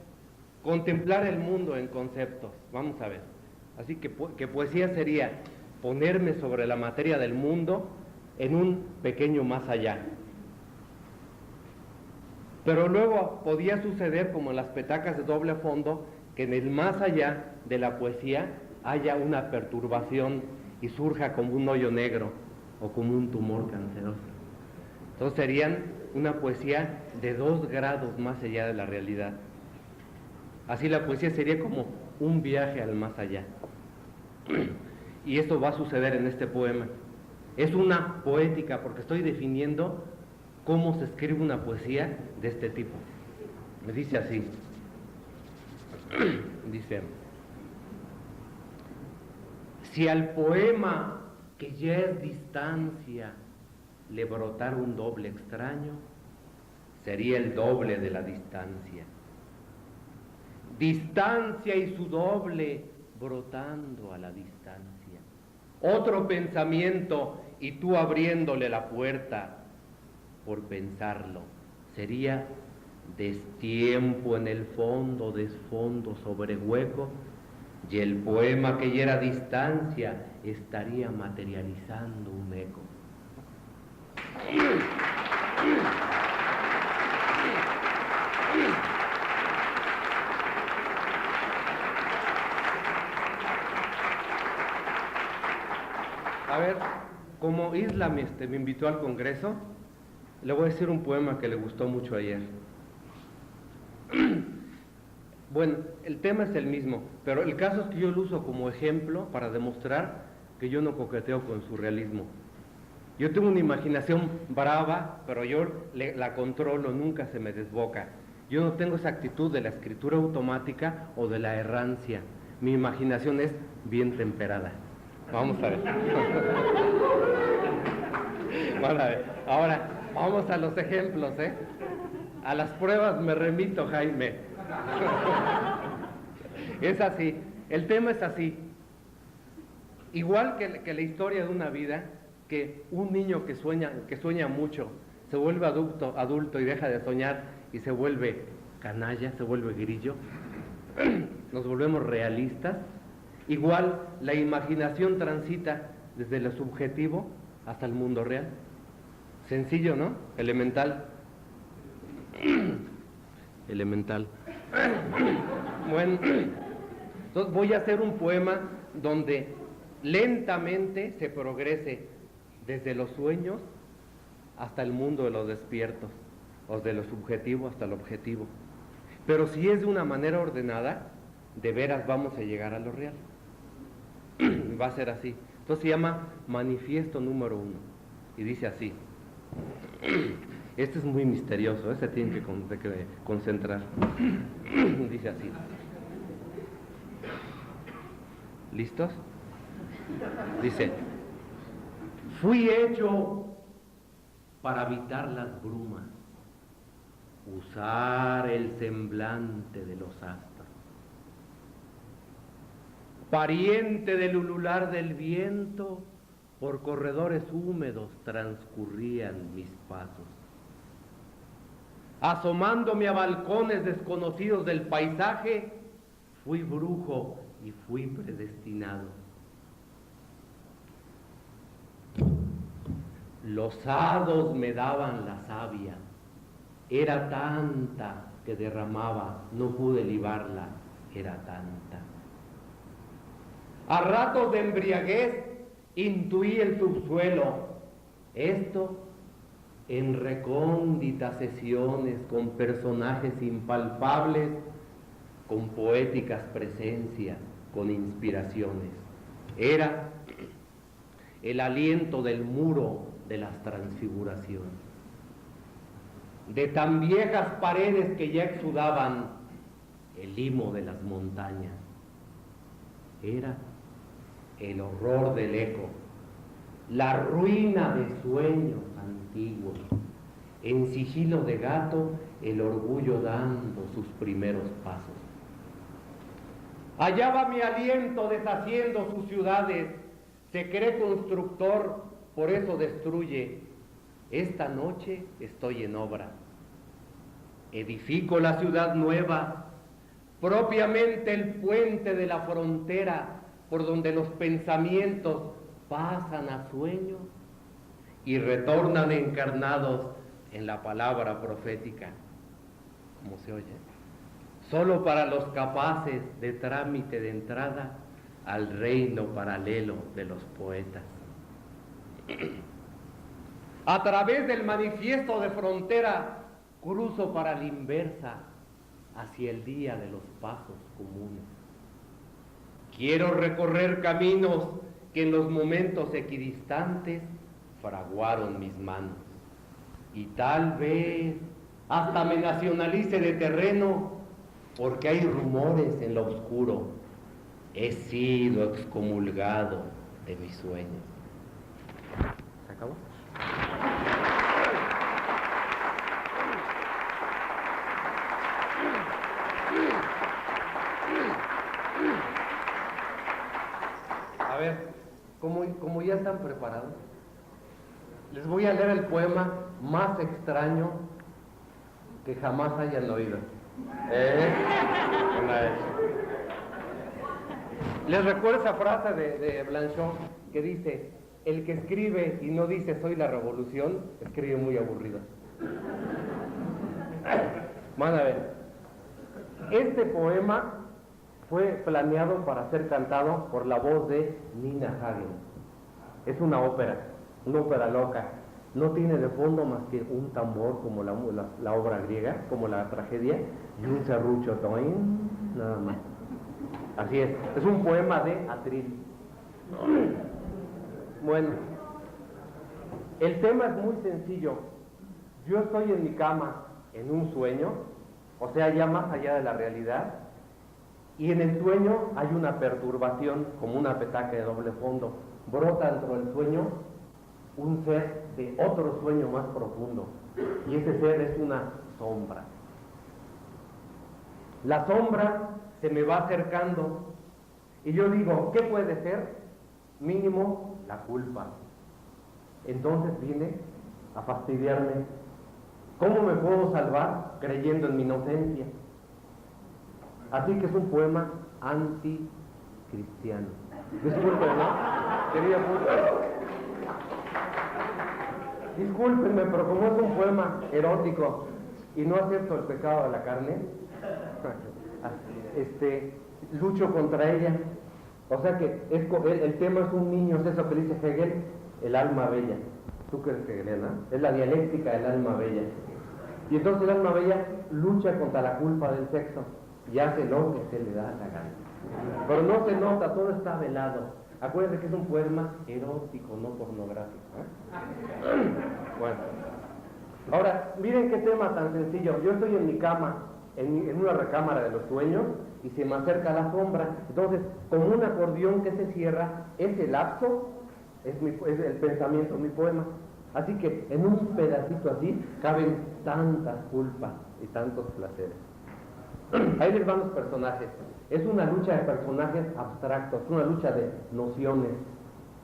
contemplar el mundo en conceptos. Vamos a ver. Así que poesía sería ponerme sobre la materia del mundo en un pequeño más allá. Pero luego podía suceder, como en las petacas de doble fondo, que en el más allá de la poesía haya una perturbación y surja como un hoyo negro o como un tumor canceroso. Entonces serían una poesía de 2 grados más allá de la realidad. Así la poesía sería como un viaje al más allá. Y esto va a suceder en este poema. Es una poética porque estoy definiendo cómo se escribe una poesía de este tipo. Me dice así. Dice: si al poema, que ya es distancia, le brotara un doble extraño, sería el doble de la distancia. Distancia y su doble brotando a la distancia. Otro pensamiento y tú abriéndole la puerta por pensarlo. Sería destiempo en el fondo, desfondo sobre hueco, y el poema que ya era distancia estaría materializando un eco. A ver, como Islam me invitó al Congreso, le voy a decir un poema que le gustó mucho ayer. Bueno, el tema es el mismo, pero el caso es que yo lo uso como ejemplo para demostrar que yo no coqueteo con surrealismo. Yo tengo una imaginación brava, pero yo la controlo, nunca se me desboca. Yo no tengo esa actitud de la escritura automática o de la errancia. Mi imaginación es bien temperada. Vamos a ver. Bueno, a ver. Ahora, vamos a los ejemplos, ¿eh? A las pruebas me remito, Jaime. Es así. El tema es así. Igual que la historia de una vida, que un niño que sueña mucho, se vuelve adulto y deja de soñar y se vuelve canalla, se vuelve grillo. Nos volvemos realistas. Igual la imaginación transita desde lo subjetivo hasta el mundo real. Sencillo, ¿no? Elemental. Elemental. Bueno, entonces voy a hacer un poema donde lentamente se progrese desde los sueños hasta el mundo de los despiertos, o de lo subjetivo hasta el objetivo. Pero si es de una manera ordenada, de veras vamos a llegar a lo real. Va a ser así. Entonces se llama manifiesto número 1. Y dice así. Este es muy misterioso, se tiene que concentrar. Dice así. ¿Listos? Dice: fui hecho para habitar las brumas, usar el semblante de los astros. Pariente del ulular del viento, por corredores húmedos transcurrían mis pasos. Asomándome a balcones desconocidos del paisaje, fui brujo y fui predestinado. Los hados me daban la savia, era tanta que derramaba, no pude libarla, era tanta. A ratos de embriaguez intuí el subsuelo, esto en recónditas sesiones con personajes impalpables, con poéticas presencias, con inspiraciones. Era el aliento del muro de las transfiguraciones. De tan viejas paredes que ya exudaban el limo de las montañas. Era el horror del eco, la ruina de sueños antiguos, en sigilo de gato el orgullo dando sus primeros pasos. Hallaba mi aliento deshaciendo sus ciudades, se cree constructor, por eso destruye. Esta noche estoy en obra. Edifico la ciudad nueva, propiamente el puente de la frontera, por donde los pensamientos pasan a sueño y retornan encarnados en la palabra profética. ¿Cómo se oye? Solo para los capaces de trámite de entrada al reino paralelo de los poetas. A través del manifiesto de frontera cruzo para la inversa hacia el día de los pasos comunes. Quiero recorrer caminos que en los momentos equidistantes fraguaron mis manos. Y tal vez hasta me nacionalice de terreno, porque hay rumores en lo oscuro. He sido excomulgado de mis sueños. ¿Se acabó? A ver, como ya están preparados, les voy a leer el poema más extraño que jamás hayan oído. Les recuerdo esa frase de Blanchot que dice: el que escribe y no dice soy la revolución, escribe muy aburrido. Van a ver, este poema fue planeado para ser cantado por la voz de Nina Hagen. Es una ópera loca. No tiene de fondo más que un tambor como la obra griega, como la tragedia, y un serrucho, toin, nada más. Así es un poema de atril. Bueno, el tema es muy sencillo. Yo estoy en mi cama en un sueño, o sea, ya más allá de la realidad, y en el sueño hay una perturbación, como una petaca de doble fondo. Brota dentro del sueño un ser de otro sueño más profundo, y ese ser es una sombra. La sombra se me va acercando, y yo digo, ¿qué puede ser? Mínimo, la culpa. Entonces viene a fastidiarme. ¿Cómo me puedo salvar creyendo en mi inocencia? Así que es un poema anticristiano. Disculpen, ¿no? Quería discúlpenme, pero como es un poema erótico y no acepto el pecado de la carne, lucho contra ella. O sea que el tema es un niño, es eso que dice Hegel, el alma bella. Tú que eres hegeliana, es la dialéctica del alma bella. Y entonces el alma bella lucha contra la culpa del sexo y hace lo que se le da la gana. Pero no se nota, todo está velado. Acuérdense que es un poema erótico, no pornográfico. Bueno, ahora, miren qué tema tan sencillo. Yo estoy en mi cama, en una recámara de los sueños, y se me acerca la sombra. Entonces, como un acordeón que se cierra, ese lapso es el pensamiento, mi poema. Así que en un pedacito así caben tantas culpas y tantos placeres. Ahí les van los personajes. Es una lucha de personajes abstractos, una lucha de nociones.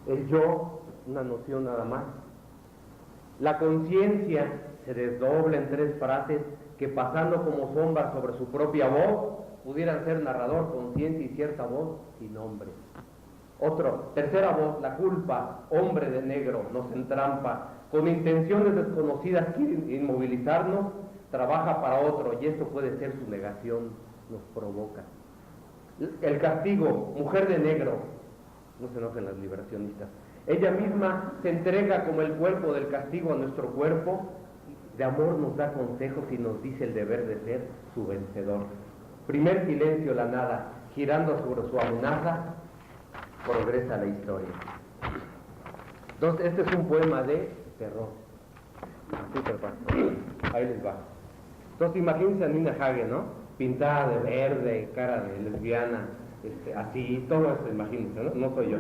El yo, una noción nada más. La conciencia se desdobla en 3 frases que, pasando como sombras sobre su propia voz, pudieran ser narrador, conciencia y cierta voz sin nombre. Tercera voz, la culpa, hombre de negro, nos entrampa, con intenciones desconocidas quiere inmovilizarnos, trabaja para otro y esto puede ser su negación, nos provoca. El castigo, mujer de negro, no se enojen las liberacionistas, ella misma se entrega como el cuerpo del castigo a nuestro cuerpo, de amor nos da consejos y nos dice el deber de ser su vencedor. Primer silencio, la nada, girando sobre su amenaza, progresa la historia. Entonces, este es un poema de terror. Ahí les va. Entonces, imagínense a Nina Hagen, ¿no? Pintada de verde, cara de lesbiana, así, todo esto, imagínense, ¿no? No soy yo.